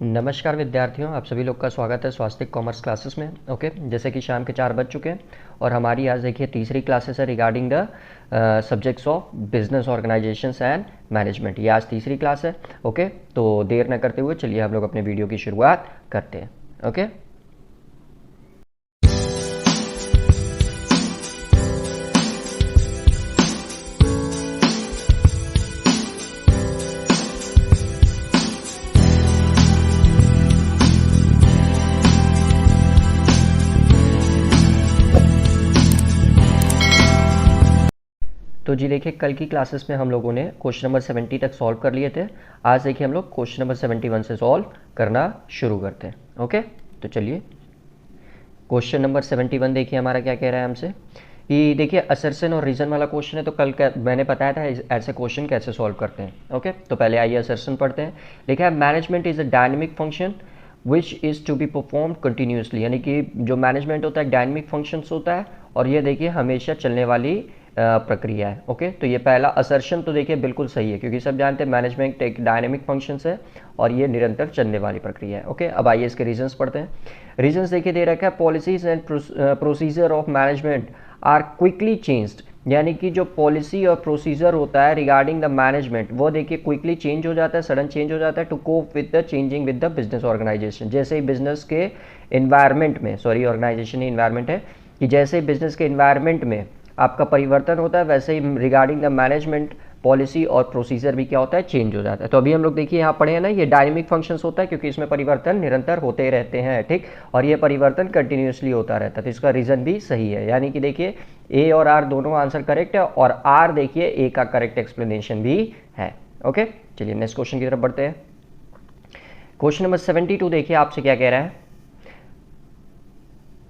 नमस्कार विद्यार्थियों, आप सभी लोग का स्वागत है स्वास्थ्य कॉमर्स क्लासेस में। ओके, जैसे कि शाम के 4 बज चुके हैं और हमारी आज देखिए तीसरी क्लासेस है regarding the subjects of business organisations and management. ये आज तीसरी क्लास है। ओके, तो देर न करते हुए चलिए हम लोग अपने वीडियो की शुरुआत करते हैं। ओके, तो जी देखिए कल की क्लासेस में हम लोगों ने क्वेश्चन नंबर 70 तक सॉल्व कर लिए थे। आज देखिए हम लोग क्वेश्चन नंबर 71 से सॉल्व करना शुरू करते हैं। ओके, तो चलिए क्वेश्चन नंबर 71 देखिए हमारा क्या कह रहा है हमसे कि देखिए असर्शन और रीजन वाला क्वेश्चन है। तो कल मैंने बताया था ऐसे क्वेश्चन कैसे सॉल्व करते हैं। ओके, तो पहले आइए असर्शन पढ़ते हैं। देखिए management is a dynamic function which is to be perform continuously, यानी कि जो मैनेजमेंट होता है डायनेमिक फंक्शंस होता है और ये देखिए हमेशा चलने वाली प्रक्रिया है। ओके, तो ये पहला असर्शन तो देखिए बिल्कुल सही है क्योंकि सब जानते हैं मैनेजमेंट एक डायनेमिक फंक्शंस है और ये निरंतर चलने वाली प्रक्रिया है। ओके, अब आइए इसके रीजंस पढ़ते हैं। रीजंस देखिए दे रखा है policies and procedure of management are quickly changed, यानी कि जो पॉलिसी और प्रोसीजर होता है रिगार्डिंग द मैनेजमेंट वो देखिए क्विकली चेंज हो जाता है, सडन चेंज हो जाता है to cope with the changing with the business organization. जैसे ही बिजनेस के इन्वायरमेंट में, सॉरी ऑर्गेनाइजेशन ही इन्वायरमेंट है, कि जैसे ही बिजनेस के इन्वायरमेंट में आपका परिवर्तन होता है वैसे ही रिगार्डिंग द मैनेजमेंट पॉलिसी और प्रोसीजर भी क्या होता है, चेंज हो जाता है। तो अभी हम लोग देखिए यहाँ पढ़े हैं ना, ये डायनेमिक फंक्शंस होता है क्योंकि इसमें परिवर्तन निरंतर होते रहते हैं। ठीक, और ये परिवर्तन कंटिन्यूसली होता रहता है, तो इसका रीजन भी सही है। यानी कि देखिए ए और आर दोनों आंसर करेक्ट है और आर देखिए ए का करेक्ट एक्सप्लेनेशन भी है। ओके, चलिए नेक्स्ट क्वेश्चन की तरफ बढ़ते हैं। क्वेश्चन नंबर 72 देखिए आपसे क्या कह रहा है।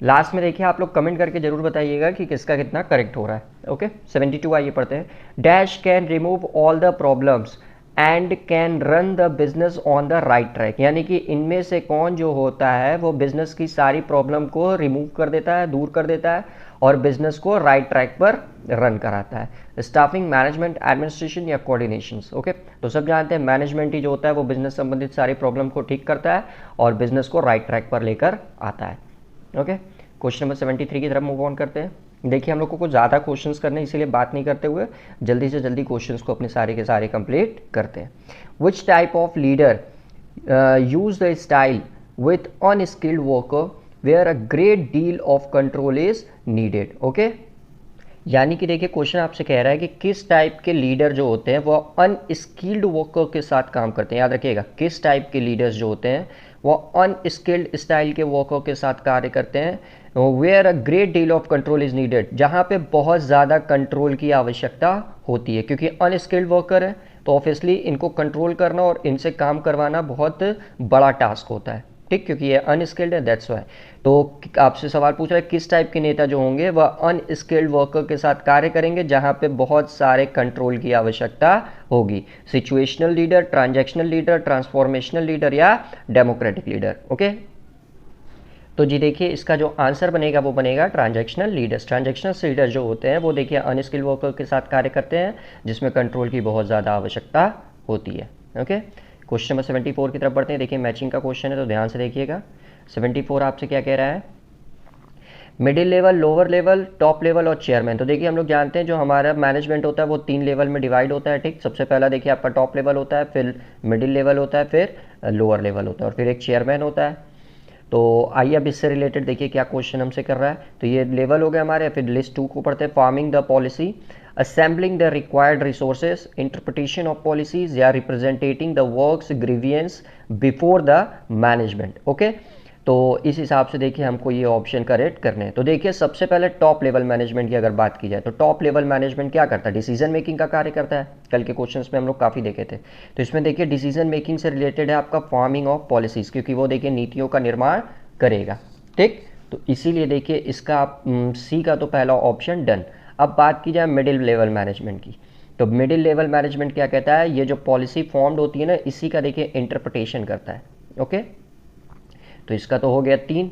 लास्ट में देखिए आप लोग कमेंट करके जरूर बताइएगा कि किसका कितना करेक्ट हो रहा है। ओके, 72 आइए पढ़ते हैं। Dash can remove all the problems and can run the business on the right track, यानी कि इनमें से कौन जो होता है वो बिजनेस की सारी प्रॉब्लम को रिमूव कर देता है, दूर कर देता है और बिजनेस को राइट ट्रैक पर रन कराता है। स्टाफिंग, मैनेजमेंट, एडमिनिस्ट्रेशन या कोऑर्डिनेशन। ओके, तो सब जानते हैं मैनेजमेंट ही जो होता है वो बिजनेस संबंधित सारी प्रॉब्लम को ठीक करता है और बिजनेस को राइट ट्रैक पर लेकर आता है। ओके, क्वेश्चन नंबर 73 की तरफ मूव ऑन करते हैं। देखिए हम लोग को कुछ ज़्यादा क्वेश्चंस करने हैं, इसीलिए बात नहीं करते हुए जल्दी से जल्दी क्वेश्चंस को अपने सारे के सारे कंप्लीट करते हैं। Which type of leader use the style with unskilled worker where a great deal of control is needed. Okay, यानी कि देखिए क्वेश्चन आपसे कह रहा है कि किस टाइप के लीडर जो होते हैं वो अनस्किल्ड वर्कर के साथ काम करते हैं। याद रखिएगा, किस टाइप के लीडर्स जो होते हैं वो अनस्किल्ड स्टाइल के वर्कर के साथ कार्य करते हैं। Where a great deal of control is needed, जहाँ पे बहुत ज़्यादा कंट्रोल की आवश्यकता होती है, क्योंकि अनस्किल्ड वर्कर है तो ऑब्वियसली इनको कंट्रोल करना और इनसे काम करवाना बहुत बड़ा टास्क होता है। ठीक, क्योंकि ये अनस्किल्ड है, दैट्स वाई। तो आपसे सवाल पूछ रहा है किस टाइप के नेता जो होंगे वह अनस्किल्ड वर्कर के साथ कार्य करेंगे जहां पे बहुत सारे कंट्रोल की आवश्यकता होगी। Situational leader, transactional leader, transformational leader या डेमोक्रेटिक लीडर। ओके, तो जी देखिए इसका जो आंसर बनेगा वो बनेगा ट्रांजैक्शनल लीडर्स। ट्रांजैक्शनल लीडर जो होते हैं वो देखिए अनस्किल्ड वर्कर के साथ कार्य करते हैं जिसमें कंट्रोल की बहुत ज़्यादा आवश्यकता होती है। ओके, क्वेश्चन नंबर 74 की तरफ बढ़ते हैं। देखिए मैचिंग का क्वेश्चन है तो ध्यान से देखिएगा। 74 आपसे क्या कह रहा है, middle level, lower level, top level और चेयरमैन। तो देखिए हम लोग जानते हैं जो हमारा मैनेजमेंट होता है वो 3 लेवल में डिवाइड होता है। ठीक, सबसे पहला देखिए आपका टॉप लेवल होता है, फिर मिडिल लेवल होता है, फिर लोअर लेवल होता है और फिर एक चेयरमैन होता है। तो आइए अब इससे रिलेटेड देखिए क्या क्वेश्चन हमसे कर रहा है। तो ये लेवल हो गया हमारे, फिर लिस्ट 2 को पढ़ते हैं। Farming the policy, assembling the required resources, interpretation of policies या representing the works grievance before the management। Okay, तो इस हिसाब से देखिए हमको ये ऑप्शन करेक्ट करने हैं। तो देखिए सबसे पहले टॉप लेवल मैनेजमेंट की अगर बात की जाए तो टॉप लेवल मैनेजमेंट क्या करता है, डिसीजन मेकिंग का कार्य करता है। कल के क्वेश्चंस में हम लोग काफ़ी देखे थे। तो इसमें देखिए डिसीजन मेकिंग से रिलेटेड है आपका फॉर्मिंग ऑफ पॉलिसीज, क्योंकि वो देखिए नीतियों का निर्माण करेगा। ठीक, तो इसीलिए देखिए इसका सी का तो पहला ऑप्शन डन। अब बात की जाए मिडिल लेवल मैनेजमेंट की, तो मिडिल लेवल मैनेजमेंट क्या कहता है, ये जो पॉलिसी फॉर्म्ड होती है ना इसी का देखिए इंटरप्रिटेशन करता है। ओके, तो इसका तो हो गया 3।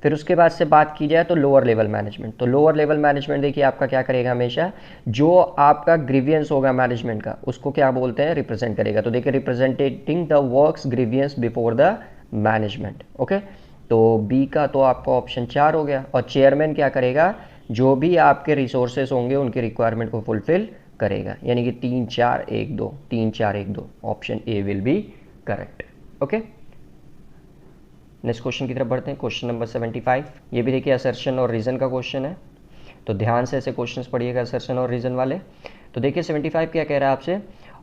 फिर उसके बाद से बात की जाए तो लोअर लेवल मैनेजमेंट, तो लोअर लेवल मैनेजमेंट देखिए आपका क्या करेगा, हमेशा जो आपका ग्रीवियंस होगा मैनेजमेंट का उसको क्या बोलते हैं, रिप्रेजेंट करेगा। तो देखिए representing the works grievances before the management. Okay, तो बी का तो आपका ऑप्शन 4 हो गया। और चेयरमैन क्या करेगा, जो भी आपके रिसोर्सेस होंगे उनकी रिक्वायरमेंट को फुलफिल करेगा, यानी कि 3 4 1 2, 3 4 1 2, option A will be correct. Okay, next question की तरफ बढ़ते हैं, क्वेश्चन नंबर 75। ये भी देखिए असर्शन और रीजन का क्वेश्चन है, तो ध्यान से ऐसे क्वेश्चंस पढ़िएगा असर्शन और रीजन वाले। तो देखिए 75 क्या कह रहा है आपसे,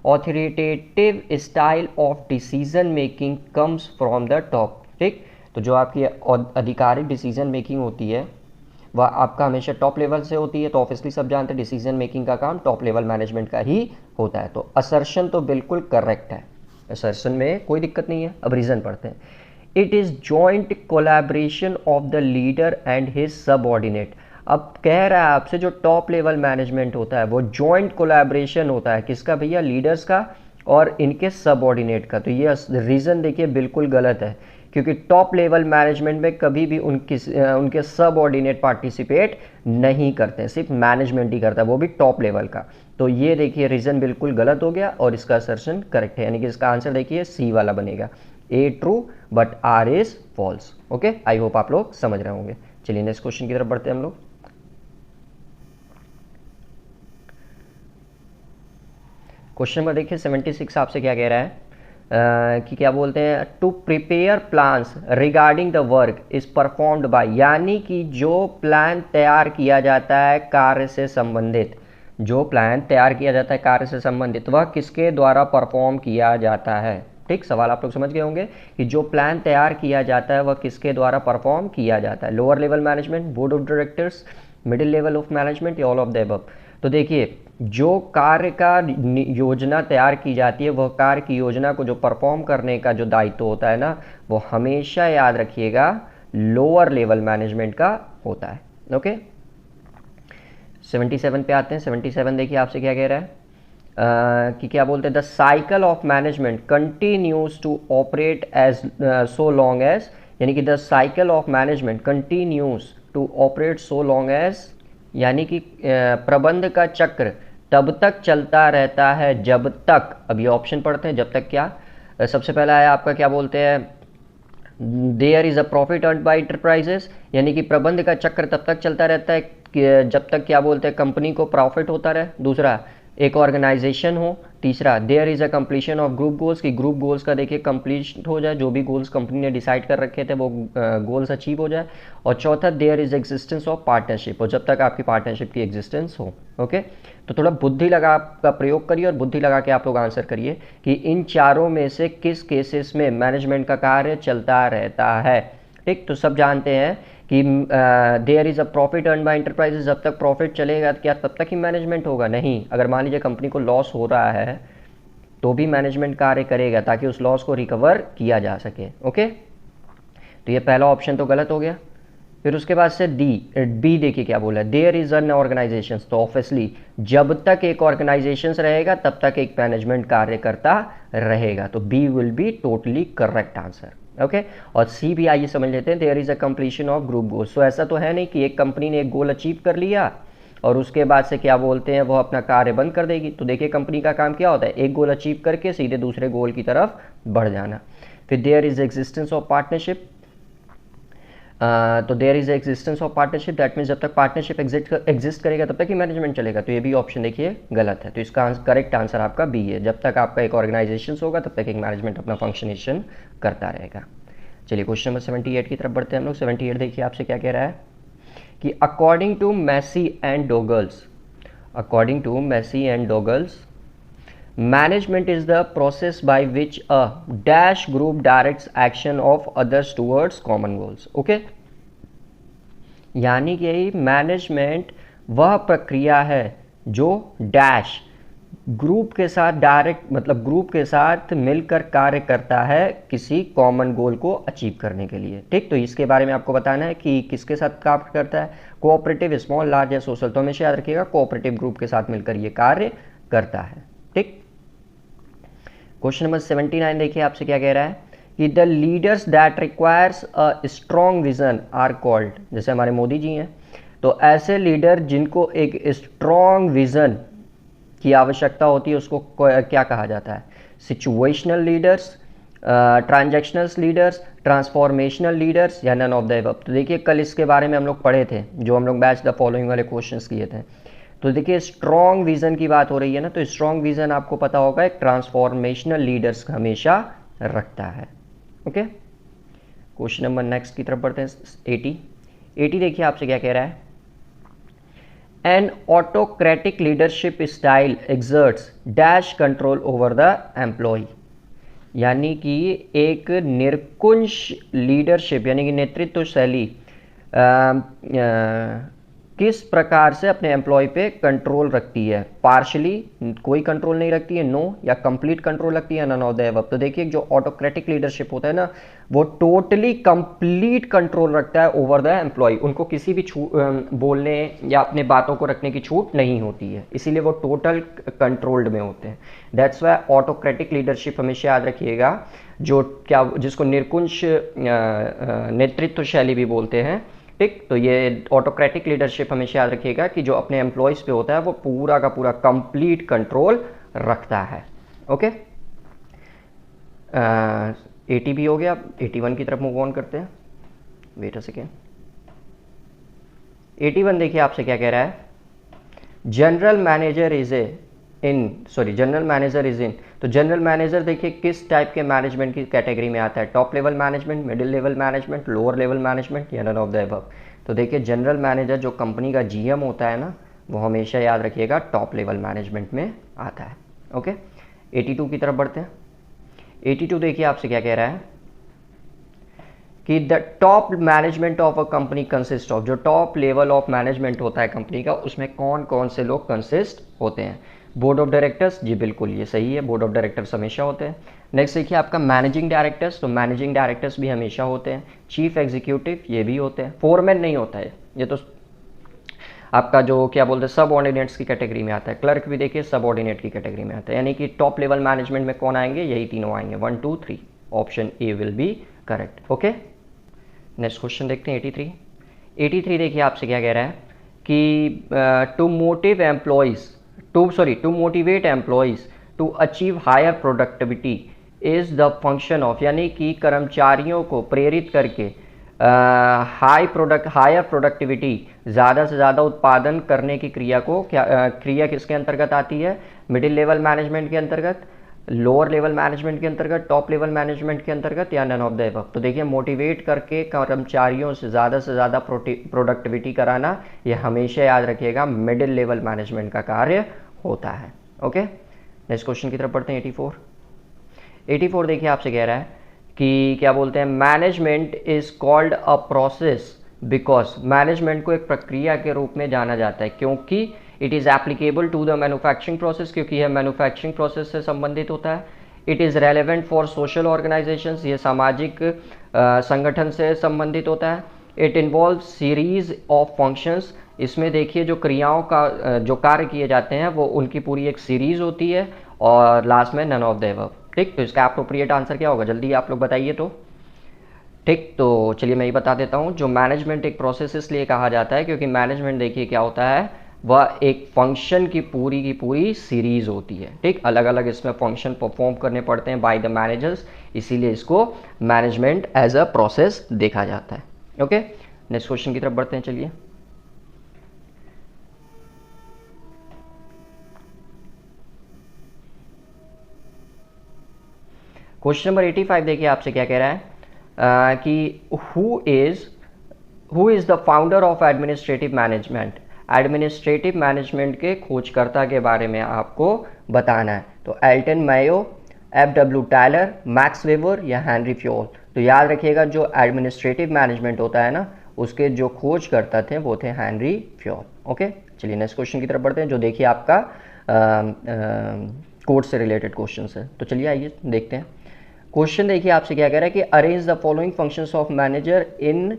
authoritative style of decision making comes from the top. ठीक, तो जो आपकी आधिकारिक डिसीजन मेकिंग होती है वह आपका हमेशा टॉप लेवल से होती है। तो ऑब्वियसली सब जानते हैं डिसीजन मेकिंग का काम टॉप लेवल मैनेजमेंट का ही होता है। तो असर्शन तो बिल्कुल करेक्ट है, असर्शन में कोई दिक्कत नहीं है। अब रीजन पढ़ते हैं, it is joint collaboration of the leader and his subordinate. अब कह रहा है आपसे जो टॉप लेवल मैनेजमेंट होता है वो जॉइंट कोलैबोरेशन होता है, किसका भैया, लीडर्स का और इनके सबऑर्डिनेट का। तो ये रीज़न देखिए बिल्कुल गलत है, क्योंकि टॉप लेवल मैनेजमेंट में कभी भी उनके सबऑर्डिनेट पार्टिसिपेट नहीं करते हैं, सिर्फ मैनेजमेंट ही करता है, वो भी टॉप लेवल का। तो ये देखिए रीज़न बिल्कुल गलत हो गया और इसका असर्शन करेक्ट है, यानी कि इसका आंसर देखिए सी वाला बनेगा, A true but R is false. Okay, I hope आप लोग समझ रहे होंगे। चलिए नेक्स्ट क्वेश्चन की तरफ बढ़ते हैं हम लोग। क्वेश्चन नंबर देखिए 76 आपसे क्या कह रहा है, कि क्या बोलते हैं, to prepare plans regarding the work is performed by, यानी कि जो प्लान तैयार किया जाता है कार्य से संबंधित, जो प्लान तैयार किया जाता है कार्य से संबंधित वह किसके द्वारा परफॉर्म किया जाता है। ठीक, सवाल आप लोग समझ गए होंगे कि जो प्लान तैयार किया जाता है वह किसके द्वारा परफॉर्म किया जाता है, lower level management, board of directors, middle level of management या ऑल ऑफ द अबव। तो देखिए जो कार्य का योजना तैयार की जाती है वह कार्य की योजना को जो परफॉर्म करने का जो दायित्व होता है ना, वो हमेशा याद रखिएगा लोअर लेवल मैनेजमेंट का होता है। ओके, 77 पे आते हैं। 77 देखिए आपसे क्या कह रहा है, कि क्या बोलते हैं, the cycle of management continues to operate as so long as, यानी कि the cycle of management continues to operate so long as, यानी कि प्रबंध का चक्र तब तक चलता रहता है जब तक, अब ये ऑप्शन पढ़ते हैं, जब तक क्या, सबसे पहला है आपका क्या बोलते हैं, there is a profit earned by enterprises, यानी कि प्रबंध का चक्र तब तक चलता रहता है जब तक क्या बोलते हैं कंपनी को प्रॉफिट होता रहे। दूसरा, एक ऑर्गेनाइजेशन हो। तीसरा, there is a completion of group goals, की ग्रुप गोल्स का देखिए कंप्लीट हो जाए, जो भी गोल्स कंपनी ने डिसाइड कर रखे थे वो गोल्स अचीव हो जाए। और चौथा, there is existence of partnership, और जब तक आपकी पार्टनरशिप की एग्जिस्टेंस हो। ओके, तो थोड़ा बुद्धि लगा का प्रयोग करिए और बुद्धि लगा के आप लोग आंसर करिए कि इन चारों में से किस केसेस में मैनेजमेंट का कार्य चलता रहता है। ठीक, तो सब जानते हैं कि there is a profit earn by enterprises, जब तक प्रॉफिट चलेगा क्या तब तक ही मैनेजमेंट होगा, नहीं। अगर मान लीजिए कंपनी को लॉस हो रहा है तो भी मैनेजमेंट कार्य करेगा ताकि उस लॉस को रिकवर किया जा सके। ओके, तो ये पहला ऑप्शन तो गलत हो गया। फिर उसके बाद से बी देखिए क्या बोला है, देयर इज एन ऑर्गेनाइजेशन, तो ऑब्वियसली जब तक एक ऑर्गेनाइजेशन रहेगा तब तक एक मैनेजमेंट कार्य करता रहेगा, तो B will be totally correct answer. Okay, और सी भी आइए समझ लेते हैं, there is a completion of group goals. तो ऐसा तो है नहीं कि एक कंपनी ने एक गोल अचीव कर लिया और उसके बाद से क्या बोलते हैं वो अपना कार्य बंद कर देगी। तो देखिए कंपनी का काम क्या होता है, एक गोल अचीव करके सीधे दूसरे गोल की तरफ बढ़ जाना। फिर there is existence of partnership, तो there is existence of partnership, that means जब तक पार्टनरशिप एग्जिस्ट करेगा तब तक ही मैनेजमेंट चलेगा। तो ये भी ऑप्शन देखिए गलत है, तो इसका करेक्ट आंसर आपका बी है, जब तक आपका एक ऑर्गेनाइजेशन होगा तब तक एक मैनेजमेंट अपना फंक्शनेशन करता रहेगा। चलिए क्वेश्चन नंबर 78 की तरफ बढ़ते हैं हम लोग। 78 देखिए आपसे क्या कह रहा है कि according to Massie and Douglas, according to Massie and Douglas, management is the process by which a dash group directs action of others towards common goals. Okay, यानी कि मैनेजमेंट वह प्रक्रिया है जो डैश ग्रुप के साथ डायरेक्ट, मतलब group के साथ मिलकर कार्य करता है किसी कॉमन गोल को अचीव करने के लिए। ठीक, तो इसके बारे में आपको बताना है कि किसके साथ कार्य करता है, कोऑपरेटिव, स्मॉल, लार्ज या सोशल। तो हमेशा याद रखिएगा कोऑपरेटिव ग्रुप के साथ मिलकर ये कार्य करता है। ठीक, क्वेश्चन नंबर 79 देखिए आपसे क्या कह रहा है कि the leaders that requires a strong vision are called, जैसे हमारे मोदी जी हैं, तो ऐसे लीडर जिनको एक स्ट्रॉन्ग विजन की आवश्यकता होती है उसको क्या कहा जाता है? Situational leaders, transactional leaders, transformational leaders, या नन ऑफ द अबव। तो देखिए कल इसके बारे में हम लोग पढ़े थे, जो हम लोग मैच द फॉलोइंग वाले क्वेश्चंस किए थे। तो देखिए स्ट्रॉन्ग विजन की बात हो रही है ना, तो स्ट्रॉन्ग विजन आपको पता होगा एक ट्रांसफॉर्मेशनल लीडर्स हमेशा रखता है। ओके, क्वेश्चन नंबर नेक्स्ट की तरफ बढ़ते हैं। 80 देखिए आपसे क्या कह रहा है? An autocratic leadership style exerts dash control over the employ, यानी कि एक निरकुंश लीडरशिप यानी कि नेतृत्व शैली किस प्रकार से अपने एम्प्लॉय पे कंट्रोल रखती है? पार्शली कोई कंट्रोल नहीं रखती है, नो, या कंप्लीट कंट्रोल रखती है, नन ऑफ द अबव। तो देखिए जो ऑटोक्रेटिक लीडरशिप होता है ना, वो टोटली कंप्लीट कंट्रोल रखता है ओवर द एम्प्लॉय। उनको किसी भी बोलने या अपने बातों को रखने की छूट नहीं होती है, इसीलिए वो टोटल कंट्रोल्ड में होते हैं। दैट्स वाई ऑटोक्रेटिक लीडरशिप हमेशा याद रखिएगा, जो क्या जिसको निरकुंश नेतृत्व शैली भी बोलते हैं, ठीक। तो ये ऑटोक्रेटिक लीडरशिप हमेशा याद रखिएगा कि जो अपने एम्प्लॉयज़ पे होता है वो पूरा का पूरा कंप्लीट कंट्रोल रखता है। ओके, 80 भी हो गया, 81 की तरफ मूव ऑन करते हैं। Wait a second. 81 देखिए आपसे क्या कह रहा है? General manager is general manager is in. तो जनरल मैनेजर देखिए किस टाइप के मैनेजमेंट की कैटेगरी में आता है? Top level management, middle level management, lower level management, या नन ऑफ द अबव। तो देखिए जनरल मैनेजर जो कंपनी का जीएम होता है ना, वो हमेशा याद रखिएगा टॉप लेवल मैनेजमेंट में आता है। ओके, 82 की तरफ बढ़ते हैं। 82 देखिए आपसे क्या कह रहा है कि the top management of a company consist of, जो टॉप लेवल ऑफ मैनेजमेंट होता है कंपनी का, उसमें कौन कौन से लोग कंसिस्ट होते हैं? बोर्ड ऑफ डायरेक्टर्स, जी बिल्कुल ये सही है, बोर्ड ऑफ डायरेक्टर्स हमेशा होते हैं। नेक्स्ट देखिए आपका मैनेजिंग डायरेक्टर्स, तो मैनेजिंग डायरेक्टर्स भी हमेशा होते हैं। चीफ एग्जीक्यूटिव ये भी होते हैं। फोरमैन नहीं होता है, ये तो आपका जो क्या बोलते हैं सब ऑर्डिनेट्स की कैटेगरी में आता है। क्लर्क भी देखिए सब ऑर्डिनेट की कैटेगरी में आता है, यानी कि टॉप लेवल मैनेजमेंट में कौन आएंगे? यही तीनों आएंगे, 1 2 3। Option A will be correct. Okay, next question देखते हैं 83। 83 देखिए आपसे क्या कह रहा है कि to motivate employees to achieve higher productivity is the function of, यानी कि कर्मचारियों को प्रेरित करके हायर प्रोडक्टिविटी, ज़्यादा से ज़्यादा उत्पादन करने की क्रिया को क्रिया किसके अंतर्गत आती है? मिडिल लेवल मैनेजमेंट के अंतर्गत, लोअर लेवल मैनेजमेंट के अंतर्गत, टॉप लेवल मैनेजमेंट के अंतर्गत, या नन ऑफ द अबव। तो देखिए मोटिवेट करके कर्मचारियों से ज़्यादा प्रोडक्टिविटी कराना, ये हमेशा याद रखिएगा मिडिल लेवल मैनेजमेंट का कार्य होता है। ओके, नेक्स्ट क्वेश्चन की तरफ बढ़ते हैं। 84 देखिए आपसे कह रहा है कि क्या बोलते हैं? Management is called a process because, management को एक प्रक्रिया के रूप में जाना जाता है क्योंकि it is applicable to the manufacturing process, क्योंकि यह मैन्युफैक्चरिंग प्रोसेस से संबंधित होता है। It is relevant for social organizations, ये सामाजिक संगठन से संबंधित होता है। It involve series of functions, इसमें देखिए जो क्रियाओं का जो कार्य किए जाते हैं वो उनकी पूरी एक सीरीज होती है। और लास्ट में नन ऑफ द अबव। ठीक, तो इसका अप्रोप्रिएट आंसर क्या होगा? जल्दी आप लोग बताइए तो। ठीक, तो चलिए मैं ही बता देता हूँ। जो मैनेजमेंट एक प्रोसेस इसलिए कहा जाता है क्योंकि मैनेजमेंट देखिए क्या होता है, वह एक फंक्शन की पूरी सीरीज होती है। ठीक, अलग अलग इसमें फंक्शन परफॉर्म करने पड़ते हैं बाय द मैनेजर्स, इसीलिए इसको मैनेजमेंट एज अ प्रोसेस देखा जाता है। ओके, नेक्स्ट क्वेश्चन की तरफ बढ़ते हैं। चलिए क्वेश्चन नंबर 85 देखिए आपसे क्या कह रहा है कि who is the founder of administrative management. Administrative management के खोजकर्ता के बारे में आपको बताना है। तो Elton Mayo, FW Taylor, Max Weber, या हेनरी फ्योल। तो याद रखिएगा जो एडमिनिस्ट्रेटिव मैनेजमेंट होता है ना, उसके जो खोजकर्ता थे वो थे हेनरी फ्योल। ओके, चलिए नेक्स्ट क्वेश्चन की तरफ बढ़ते हैं, जो देखिए आपका कोड से रिलेटेड क्वेश्चन है। तो चलिए आइए देखते हैं। क्वेश्चन देखिए आपसे क्या कह रहा है कि arrange the following functions of manager in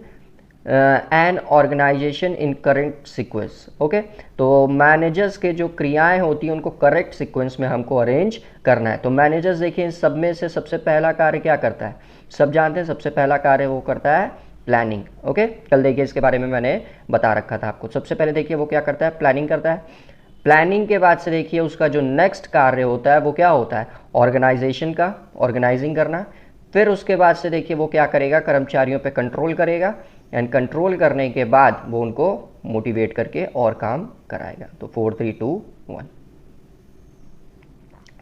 an organization in correct sequence. Okay, तो मैनेजर्स के जो क्रियाएं होती हैं उनको करेक्ट सीक्वेंस में हमको अरेंज करना है। तो मैनेजर्स देखिए इन सब में से सबसे पहला कार्य क्या करता है, सब जानते हैं, सबसे पहला कार्य वो करता है प्लानिंग। ओके, कल देखिए इसके बारे में मैंने बता रखा था आपको। सबसे पहले देखिए वो क्या करता है, प्लानिंग करता है। प्लानिंग के बाद से देखिए उसका जो नेक्स्ट कार्य होता है वो क्या होता है, ऑर्गेनाइजेशन का, ऑर्गेनाइजिंग करना। फिर उसके बाद से देखिए वो क्या करेगा, कर्मचारियों पे कंट्रोल करेगा, एंड कंट्रोल करने के बाद वो उनको मोटिवेट करके और काम कराएगा। तो 4 3 2 1,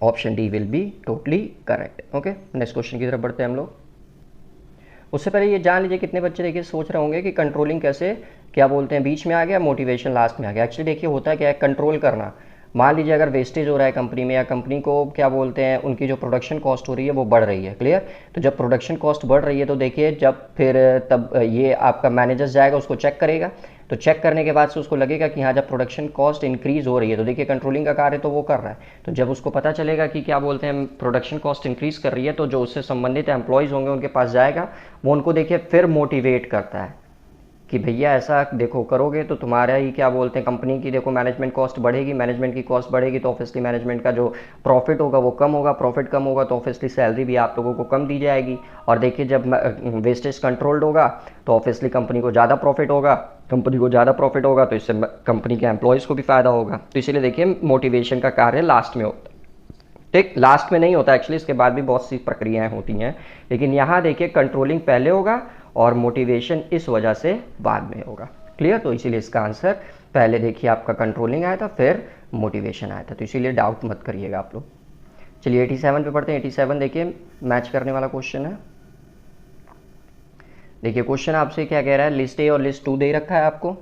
option D will be totally correct. Okay, next question की तरफ बढ़ते हैं हम लोग। उससे पहले ये जान लीजिए कितने बच्चे देखिए सोच रहे होंगे कि कंट्रोलिंग कैसे, क्या बोलते हैं, बीच में आ गया, मोटिवेशन लास्ट में आ गया। एक्चुअली देखिए होता है क्या है, कंट्रोल करना, मान लीजिए अगर वेस्टेज हो रहा है कंपनी में, या कंपनी को क्या बोलते हैं उनकी जो प्रोडक्शन कॉस्ट हो रही है वो बढ़ रही है, क्लियर। तो जब प्रोडक्शन कॉस्ट बढ़ रही है तो देखिए जब फिर तब ये आपका मैनेजर जाएगा उसको चेक करेगा, तो चेक करने के बाद से उसको लगेगा कि हाँ जब प्रोडक्शन कॉस्ट इंक्रीज हो रही है तो देखिए कंट्रोलिंग का कार्य तो वो कर रहा है। तो जब उसको पता चलेगा कि क्या बोलते हैं प्रोडक्शन कॉस्ट इंक्रीज कर रही है, तो जो उससे संबंधित एम्प्लॉयज़ होंगे उनके पास जाएगा, वो उनको देखिए फिर मोटिवेट करता है कि भैया ऐसा देखो करोगे तो तुम्हारा ही क्या बोलते हैं कंपनी की देखो मैनेजमेंट कॉस्ट बढ़ेगी, मैनेजमेंट की कॉस्ट बढ़ेगी तो ऑब्वियसली मैनेजमेंट का जो प्रॉफिट होगा वो कम होगा, प्रॉफिट कम होगा तो ऑब्वियसली सैलरी भी आप लोगों को कम दी जाएगी। और देखिए जब वेस्टेज कंट्रोल्ड होगा तो ऑब्वियसली कंपनी को ज़्यादा प्रॉफिट होगा, कंपनी को ज़्यादा प्रॉफिट होगा तो इससे कंपनी के एम्प्लॉयज़ को भी फ़ायदा होगा। तो इसीलिए देखिए मोटिवेशन का कार्य लास्ट में होता है, ठीक, लास्ट में नहीं होता एक्चुअली, इसके बाद भी बहुत सी प्रक्रियाएं होती हैं, लेकिन यहाँ देखिए कंट्रोलिंग पहले होगा और मोटिवेशन इस वजह से बाद में होगा, क्लियर। तो इसीलिए इसका आंसर पहले देखिए आपका कंट्रोलिंग आया था फिर मोटिवेशन आया था, तो इसीलिए डाउट मत करिएगा आप लोग। चलिए 87 पे पढ़ते हैं। 87 देखिए मैच करने वाला क्वेश्चन है। देखिए क्वेश्चन आपसे क्या कह रहा है, लिस्ट ए और लिस्ट 2 दे रखा है आपको,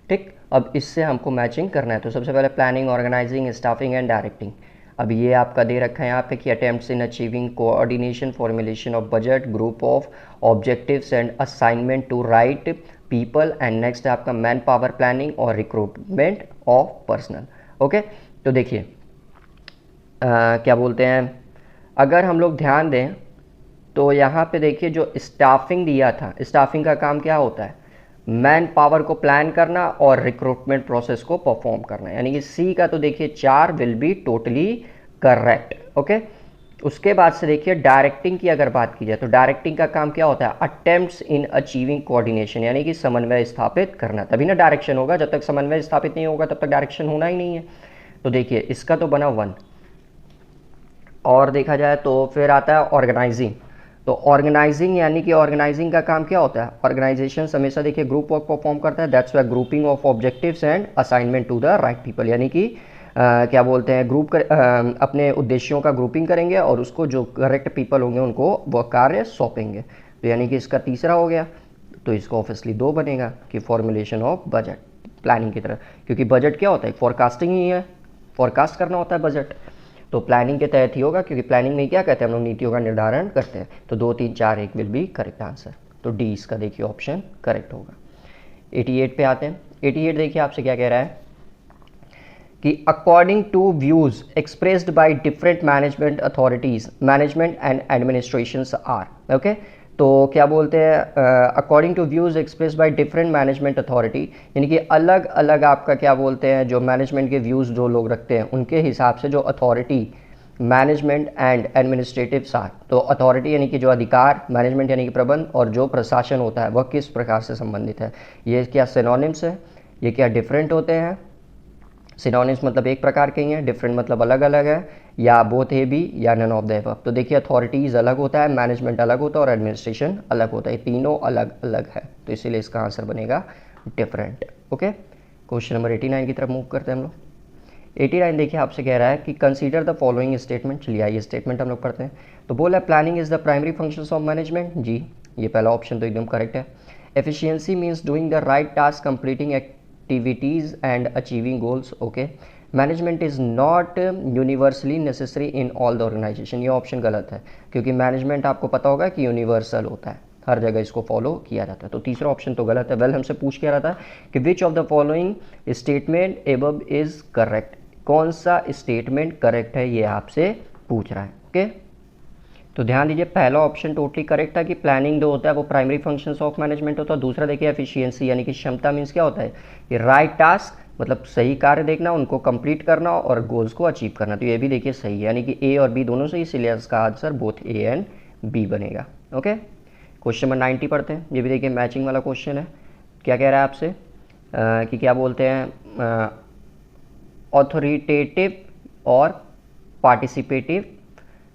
ठीक। अब इससे हमको मैचिंग करना है। तो सबसे पहले planning, organizing, staffing and directing. अब ये आपका दे रखा है यहाँ पे कि attempts in achieving coordination, formulation of budget, group of objectives and assignment to right people, and next है आपका मैन पावर प्लानिंग और रिक्रूटमेंट ऑफ पर्सनल। ओके, तो देखिए क्या बोलते हैं, अगर हम लोग ध्यान दें तो यहाँ पे देखिए जो स्टाफिंग दिया था, स्टाफिंग का काम क्या होता है, मैन पावर को प्लान करना और रिक्रूटमेंट प्रोसेस को परफॉर्म करना, यानी कि सी का तो देखिए 4 will be totally correct. Okay, उसके बाद से देखिए डायरेक्टिंग की अगर बात की जाए तो डायरेक्टिंग का काम क्या होता है, अटेम्प्ट्स इन अचीविंग कोऑर्डिनेशन, यानी कि समन्वय स्थापित करना, तभी ना डायरेक्शन होगा, जब तक समन्वय स्थापित नहीं होगा तब तक डायरेक्शन होना ही नहीं है। तो देखिए इसका तो बना 1, और देखा जाए तो फिर आता है ऑर्गेनाइजिंग। तो ऑर्गेनाइजिंग यानी कि ऑर्गेनाइजिंग का काम क्या होता है, ऑर्गेनाइजेशन हमेशा देखिए ग्रुप वर्क परफॉर्म करता है, that's why grouping of objectives and assignment to the right people, यानी कि क्या बोलते हैं ग्रुप अपने उद्देश्यों का ग्रुपिंग करेंगे और उसको जो करेक्ट पीपल होंगे उनको वह कार्य सौंपेंगे। तो यानी कि इसका तीसरा हो गया, तो इसको ऑब्वियसली 2 बनेगा कि फॉर्मुलेशन ऑफ बजट, प्लानिंग की तरह, क्योंकि बजट क्या होता है, फॉरकास्टिंग ही है, फॉरकास्ट करना होता है बजट, तो प्लानिंग के तहत ही होगा, क्योंकि प्लानिंग में क्या कहते हैं हम लोग नीतियों का निर्धारण करते हैं। तो 2 3 4 1 विल बी करेक्ट आंसर, तो डी इसका देखिए ऑप्शन करेक्ट होगा। 88 पे आते हैं। 88 देखिए आपसे क्या कह रहा है कि according to views expressed by different management authorities, management and administrations are. Okay, तो क्या बोलते हैं according to views express by different management authority, यानी कि अलग अलग आपका क्या बोलते हैं जो मैनेजमेंट के व्यूज़ जो लोग रखते हैं उनके हिसाब से जो अथॉरिटी, मैनेजमेंट एंड एडमिनिस्ट्रेटिव सार, तो अथॉरिटी यानी कि जो अधिकार, मैनेजमेंट यानी कि प्रबंध, और जो प्रशासन होता है वह किस प्रकार से संबंधित है। ये क्या सिनोनिम्स है, ये क्या डिफरेंट होते हैं, सिनोनिम्स मतलब एक प्रकार के ही हैं, डिफरेंट मतलब अलग अलग है, या बोथ है भी, या नन ऑफ द अबव। तो देखिए अथॉरिटीज़ अलग होता है, मैनेजमेंट अलग होता है और एडमिनिस्ट्रेशन अलग होता है, ये तीनों अलग अलग है, तो इसीलिए इसका आंसर बनेगा डिफरेंट। ओके, क्वेश्चन नंबर 89 की तरफ मूव करते हैं हम लोग। 89 देखिए आपसे कह रहा है कि कंसीडर द फॉलोइंग स्टेटमेंट। चलिए आइए स्टेटमेंट हम लोग पढ़ते हैं। तो बोला planning is the primary functions of management, जी ये पहला ऑप्शन तो एकदम करेक्ट है। Efficiency means doing the right task, completing activities and achieving goals. Okay, management is not universally necessary in all the organisation, ये ऑप्शन गलत है, क्योंकि मैनेजमेंट आपको पता होगा कि यूनिवर्सल होता है, हर जगह इसको फॉलो किया जाता है। तो तीसरा ऑप्शन तो गलत है। वेल हमसे पूछ क्या रहा था कि which of the following statement above is correct, कौन सा स्टेटमेंट करेक्ट है ये आपसे पूछ रहा है। ओके, तो ध्यान दीजिए पहला ऑप्शन टोटली करेक्ट था कि प्लानिंग जो होता है वो प्राइमरी फंक्शंस ऑफ मैनेजमेंट होता है। दूसरा देखिए एफिशिएंसी यानी कि क्षमता मीन्स क्या होता है, ये राइट टास्क मतलब सही कार्य देखना, उनको कंप्लीट करना और गोल्स को अचीव करना। तो ये भी देखिए सही है, यानी कि ए और बी दोनों सही, इसलिए इसका answer both A and B बनेगा। ओके, क्वेश्चन नंबर 90 पढ़ते हैं। ये भी देखिए मैचिंग वाला क्वेश्चन है। क्या कह रहा है आपसे कि क्या बोलते हैं, ऑथोरिटेटिव और पार्टिसिपेटिव,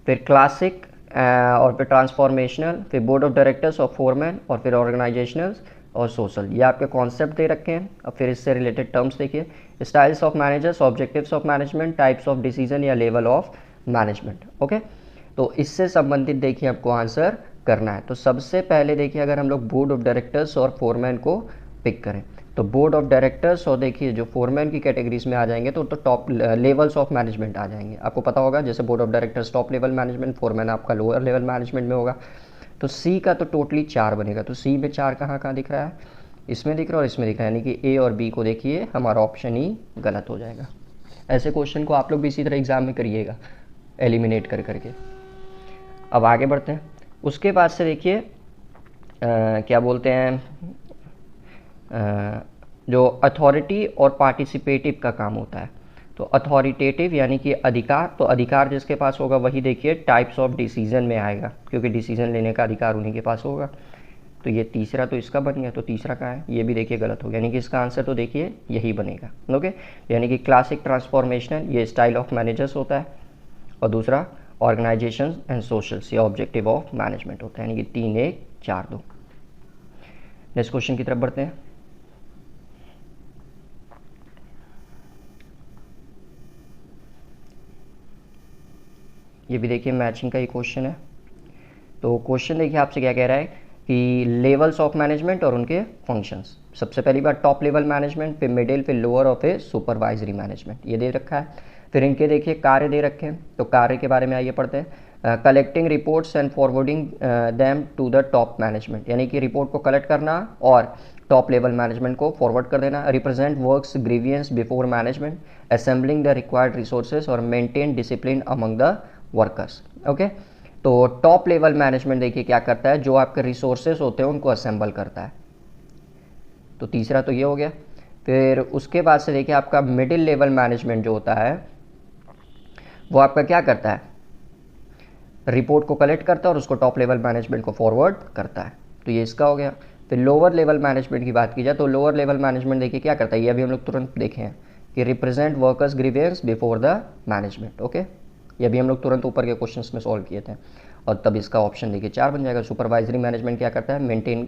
फिर क्लासिक और फिर ट्रांसफॉर्मेशनल, फिर बोर्ड ऑफ डायरेक्टर्स और फोरमैन और फिर ऑर्गेनाइजेशनल और सोशल। ये आपके कॉन्सेप्ट दे रखे हैं। अब फिर इससे रिलेटेड टर्म्स देखिए, styles of managers, objectives of management, types of decision या लेवल ऑफ मैनेजमेंट। ओके, तो इससे संबंधित देखिए आपको आंसर करना है। तो सबसे पहले देखिए अगर हम लोग बोर्ड ऑफ डायरेक्टर्स और फोरमैन को पिक करें तो बोर्ड ऑफ डायरेक्टर्स और देखिए जो फोरमैन की कैटेगरीज में आ जाएंगे तो टॉप लेवल्स ऑफ मैनेजमेंट आ जाएंगे। आपको पता होगा जैसे board of directors top level management, foreman आपका लोअर लेवल मैनेजमेंट में होगा। तो सी का तो टोटली 4 बनेगा। तो सी में 4 कहाँ कहाँ दिख रहा है, इसमें दिख रहा है और इसमें दिख रहा है, यानी कि ए और बी को देखिए हमारा ऑप्शन ही गलत हो जाएगा। ऐसे क्वेश्चन को आप लोग भी इसी तरह एग्जाम में करिएगा एलिमिनेट कर करके। अब आगे बढ़ते हैं। उसके बाद से देखिए क्या बोलते हैं, जो अथॉरिटी और पार्टिसिपेटिव का काम होता है। तो अथॉरिटेटिव यानी कि अधिकार, तो अधिकार जिसके पास होगा वही देखिए टाइप्स ऑफ डिसीजन में आएगा, क्योंकि डिसीजन लेने का अधिकार उन्हीं के पास होगा। तो ये तीसरा तो इसका बन गया, तो तीसरा का है ये भी देखिए गलत हो गया, यानी कि इसका आंसर तो देखिए यही बनेगा। ओके, यानी कि क्लासिक ट्रांसफॉर्मेशनल ये स्टाइल ऑफ मैनेजर्स होता है और दूसरा ऑर्गेनाइजेशन एंड सोशल्स ये ऑब्जेक्टिव ऑफ मैनेजमेंट होता है, यानी कि 3 1 4 2। नेक्स्ट क्वेश्चन की तरफ बढ़ते हैं। ये भी देखिए मैचिंग का ही क्वेश्चन है। तो क्वेश्चन देखिए आपसे क्या कह रहा है कि लेवल्स ऑफ मैनेजमेंट और उनके फंक्शंस। सबसे पहली बात टॉप लेवल मैनेजमेंट, फिर मिडिल, फिर लोअर और फिर सुपरवाइजरी मैनेजमेंट ये दे रखा है। फिर इनके देखिए कार्य दे रखे हैं। तो कार्य के बारे में आइए पढ़ते हैं। Collecting reports and forwarding them to the top management, यानी कि रिपोर्ट को कलेक्ट करना और टॉप लेवल मैनेजमेंट को फॉरवर्ड कर देना। Represent works grievances before management, assembling the required resources और maintain discipline among the workers. Okay, तो टॉप लेवल मैनेजमेंट देखिए क्या करता है, जो आपके रिसोर्सेज होते हैं उनको असेंबल करता है। तो तीसरा तो ये हो गया। फिर उसके बाद से देखिए आपका मिडिल लेवल मैनेजमेंट जो होता है वो आपका क्या करता है, रिपोर्ट को कलेक्ट करता है और उसको टॉप लेवल मैनेजमेंट को फॉरवर्ड करता है। तो ये इसका हो गया। फिर लोअर लेवल मैनेजमेंट की बात की जाए तो लोअर लेवल मैनेजमेंट देखिए क्या करता है, ये अभी हम लोग तुरंत देखे हैं कि represent workers grievance before the management. Okay, ये भी हम लोग तुरंत ऊपर के क्वेश्चंस में सॉल्व किए थे और तब इसका ऑप्शन देखिए 4 बन जाएगा। सुपरवाइजरी मैनेजमेंट क्या करता है, मेंटेन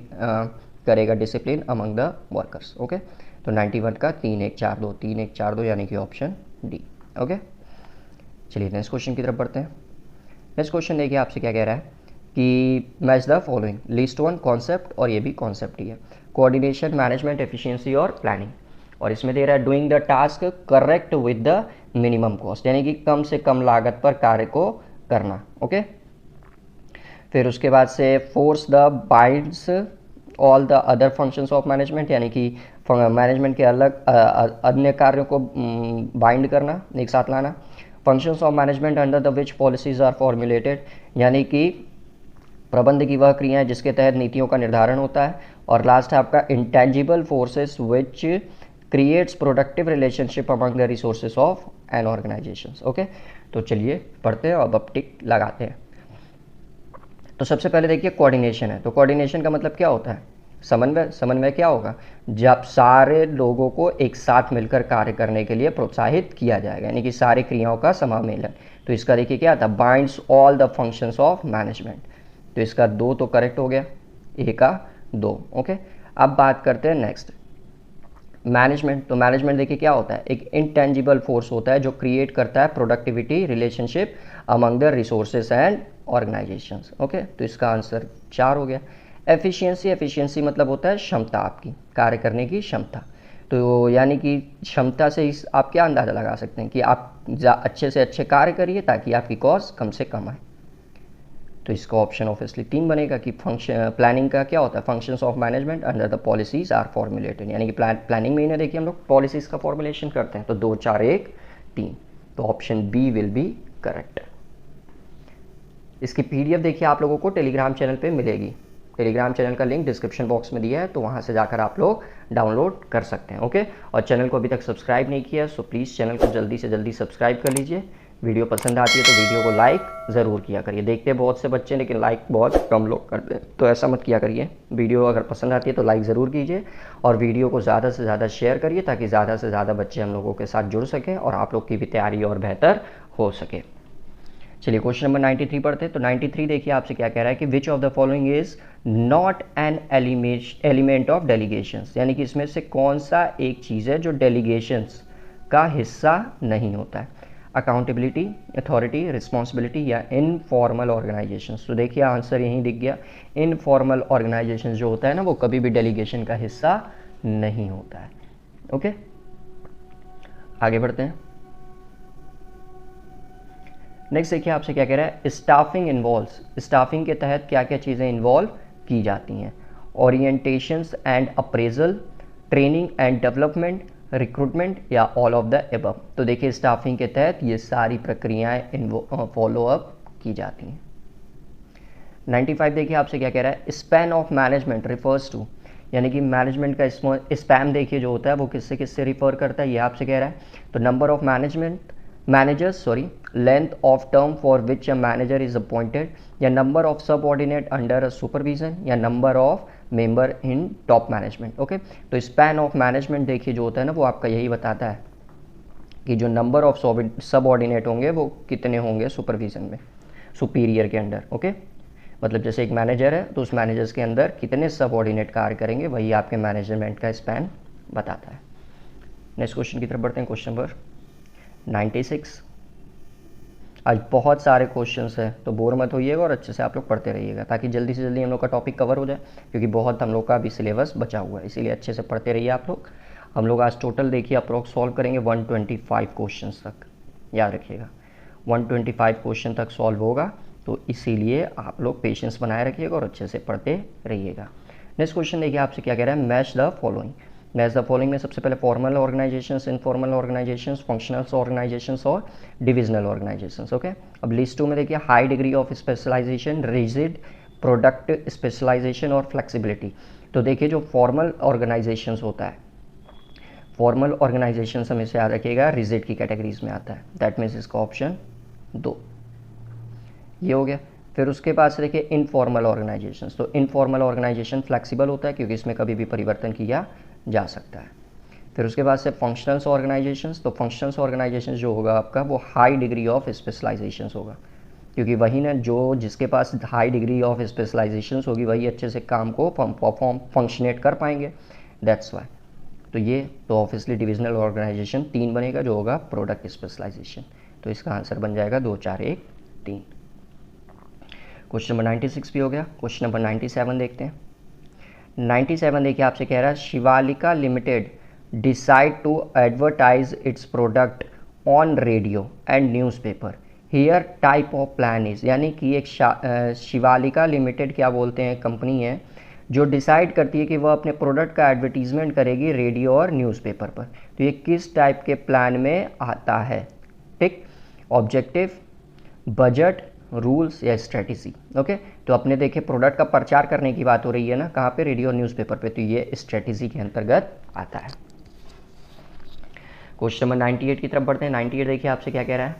करेगा discipline among the workers. Okay, तो 91 का 3 1 4 2 3 1 4 2 यानी कि ऑप्शन डी। ओके, चलिए नेक्स्ट क्वेश्चन की तरफ बढ़ते हैं। नेक्स्ट क्वेश्चन देखिए आपसे क्या कह रहा है कि match the following, list 1 concept और ये भी कॉन्सेप्ट ही है, कोऑर्डिनेशन, मैनेजमेंट, एफिशिएंसी और प्लानिंग। और इसमें दे रहा है doing the task correct with the minimum cost, यानी कि कम से कम लागत पर कार्य को करना। ओके, फिर उसके बाद से force the binds all the other functions of management, यानी कि मैनेजमेंट के अलग अन्य कार्यों को बाइंड करना, एक साथ लाना। Functions of management under the which policies are formulated, यानी कि प्रबंध की वह क्रियाएं जिसके तहत नीतियों का निर्धारण होता है। और लास्ट है आपका intangible forces which creates productive relationship among the resources of an organization. Okay, तो चलिए पढ़ते हैं और अब टिक लगाते हैं। तो सबसे पहले देखिए कोऑर्डिनेशन है। तो कोऑर्डिनेशन का मतलब क्या होता है, समन्वय। समन्वय क्या होगा, जब सारे लोगों को एक साथ मिलकर कार्य करने के लिए प्रोत्साहित किया जाएगा, यानी कि सारी क्रियाओं का समामेलन। तो इसका देखिए क्या था, binds all the functions of management. तो इसका 2 तो करेक्ट हो गया, ए का 2। ओके, अब बात करते हैं नेक्स्ट मैनेजमेंट। तो मैनेजमेंट देखिए क्या होता है, एक इंटेंजिबल फोर्स होता है जो क्रिएट करता है productivity relationship among the resources and organisations. Okay, तो इसका आंसर 4 हो गया। एफिशिएंसी, एफिशिएंसी मतलब होता है क्षमता, आपकी कार्य करने की क्षमता। तो यानी कि क्षमता से आप क्या अंदाज़ा लगा सकते हैं कि आप अच्छे से अच्छे कार्य करिए ताकि आपकी कॉस्ट कम से कम आए। तो इसका ऑप्शन ऑब्वियसली 3 बनेगा कि फंक्शन प्लानिंग का क्या होता है, functions of management under the policies are formulated, यानी कि प्लानिंग में इन्हें देखिए हम लोग पॉलिसीज का फॉर्मुलेशन करते हैं। तो 2 4 1 3, तो option B will be correct. इसकी पीडीएफ देखिए आप लोगों को टेलीग्राम चैनल पे मिलेगी। टेलीग्राम चैनल का लिंक डिस्क्रिप्शन बॉक्स में दिया है, तो वहाँ से जाकर आप लोग डाउनलोड कर सकते हैं। ओके, और चैनल को अभी तक सब्सक्राइब नहीं किया सो प्लीज़ चैनल को जल्दी से जल्दी सब्सक्राइब कर लीजिए। वीडियो पसंद आती है तो वीडियो को लाइक ज़रूर किया करिए। देखते हैं बहुत से बच्चे लेकिन लाइक बहुत कम लोग करते हैं, तो ऐसा मत किया करिए। वीडियो अगर पसंद आती है तो लाइक ज़रूर कीजिए और वीडियो को ज़्यादा से ज़्यादा शेयर करिए ताकि ज़्यादा से ज़्यादा बच्चे हम लोगों के साथ जुड़ सकें और आप लोग की भी तैयारी और बेहतर हो सके। चलिए क्वेश्चन नंबर 93 पढ़ते हैं। तो 93 देखिए आपसे क्या कह रहा है कि which of the following is not an element of delegations, यानी कि इसमें से कौन सा एक चीज़ है जो डेलीगेशंस का हिस्सा नहीं होता है। अकाउंटेबिलिटी, अथॉरिटी, रिस्पॉन्सिबिलिटी या इनफॉर्मल ऑर्गेनाइजेशंस। तो देखिए आंसर यहीं दिख गया, इनफॉर्मल ऑर्गेनाइजेशन जो होता है ना वो कभी भी डेलीगेशन का हिस्सा नहीं होता है। ओके, आगे बढ़ते हैं। नेक्स्ट देखिए आपसे क्या कह रहा है, स्टाफिंग इन्वॉल्व्स, स्टाफिंग के तहत क्या क्या चीज़ें इन्वॉल्व की जाती हैं। Orientations and appraisal, training and development, recruitment या ऑल ऑफ द एबव। तो देखिए स्टाफिंग के तहत ये सारी प्रक्रियाएं फॉलो अप की जाती हैं। 95 देखिए आपसे क्या कह रहा है, span of management refers to, यानी कि मैनेजमेंट का स्पैन देखिए जो होता है वो किससे किससे रिफर करता है, ये आपसे कह रहा है। तो number of managers, length of term for which a manager is appointed, या number of subordinate under a supervision, या number of member in top management। Okay, तो span of management देखिए जो होता है ना वो आपका यही बताता है कि जो number of subordinate होंगे वो कितने होंगे सुपरविजन में, सुपीरियर के अंडर। ओके, मतलब जैसे एक मैनेजर है तो उस मैनेजर्स के अंदर कितने सबऑर्डिनेट कार्य करेंगे, वही आपके मैनेजमेंट का स्पैन बताता है। नेक्स्ट क्वेश्चन की तरफ बढ़ते हैं, क्वेश्चन नंबर 96। आज बहुत सारे क्वेश्चंस हैं तो बोर मत होइएगा और अच्छे से आप लोग पढ़ते रहिएगा ताकि जल्दी से जल्दी हम लोग का टॉपिक कवर हो जाए, क्योंकि बहुत हम लोग का अभी सिलेबस बचा हुआ है, इसीलिए अच्छे से पढ़ते रहिए आप लोग। हम लोग आज टोटल देखिए अप्रोक्स सॉल्व करेंगे 125 क्वेश्चन तक, याद रखिएगा 125 क्वेश्चन तक सॉल्व होगा, तो इसीलिए आप लोग पेशेंस बनाए रखिएगा और अच्छे से पढ़ते रहिएगा। नेक्स्ट क्वेश्चन देखिए आपसे क्या कह रहा है, match the following. Match the following में सबसे पहले formal organizations, informal organizations, functional organizations और डिविजनल ऑर्गेनाइजेशंस। ओके, अब लिस्ट 2 में देखिए high degree of specialization, rigid product specialization और फ्लेक्सिबिलिटी। तो देखिए जो फॉर्मल ऑर्गेनाइजेशंस होता है, फॉर्मल ऑर्गेनाइजेशंस हमेशा याद रखिएगा रिजिड की कैटेगरीज में आता है, दैट मीन्स इसका ऑप्शन 2 ये हो गया। फिर उसके बाद से देखिए इनफॉर्मल ऑर्गेनाइजेशंस, तो इनफॉर्मल ऑर्गेनाइजेशन फ्लेक्सिबल होता है क्योंकि इसमें कभी भी परिवर्तन किया जा सकता है। फिर उसके बाद से फंक्शनल्स ऑर्गेनाइजेशंस, तो फंक्शनल्स ऑर्गेनाइजेशंस जो होगा आपका वो हाई डिग्री ऑफ स्पेशलाइजेशंस होगा, क्योंकि वही ना जो जिसके पास हाई डिग्री ऑफ स्पेशलाइजेशंस होगी वही अच्छे से काम को फंक्शनेट कर पाएंगे, दैट्स वाई। तो ये तो ऑब्वियसली डिविजनल ऑर्गेनाइजेशन 3 बनेगा जो होगा प्रोडक्ट स्पेशलाइजेशन, तो इसका आंसर बन जाएगा 2 4 1 3। क्वेश्चन नंबर 96 भी हो गया। क्वेश्चन नंबर 97 देखते हैं। 97 देखिए आपसे कह रहा है, Shivalika limited decide to advertise its product on radio and newspaper, here type of plan is, यानी कि एक शिवालिका लिमिटेड क्या बोलते हैं कंपनी है जो डिसाइड करती है कि वह अपने प्रोडक्ट का एडवर्टीजमेंट करेगी रेडियो और न्यूज़पेपर पर, तो ये किस टाइप के प्लान में आता है, ठीक। ऑब्जेक्टिव, बजट, रूल्स या स्ट्रेटेजी। ओके, तो अपने देखे प्रोडक्ट का प्रचार करने की बात हो रही है ना, कहाँ पे, रेडियो और न्यूज़पेपर पे, तो ये स्ट्रेटेजी के अंतर्गत आता है। क्वेश्चन नंबर 98 की तरफ बढ़ते हैं। 98 देखिए आपसे क्या कह रहा है,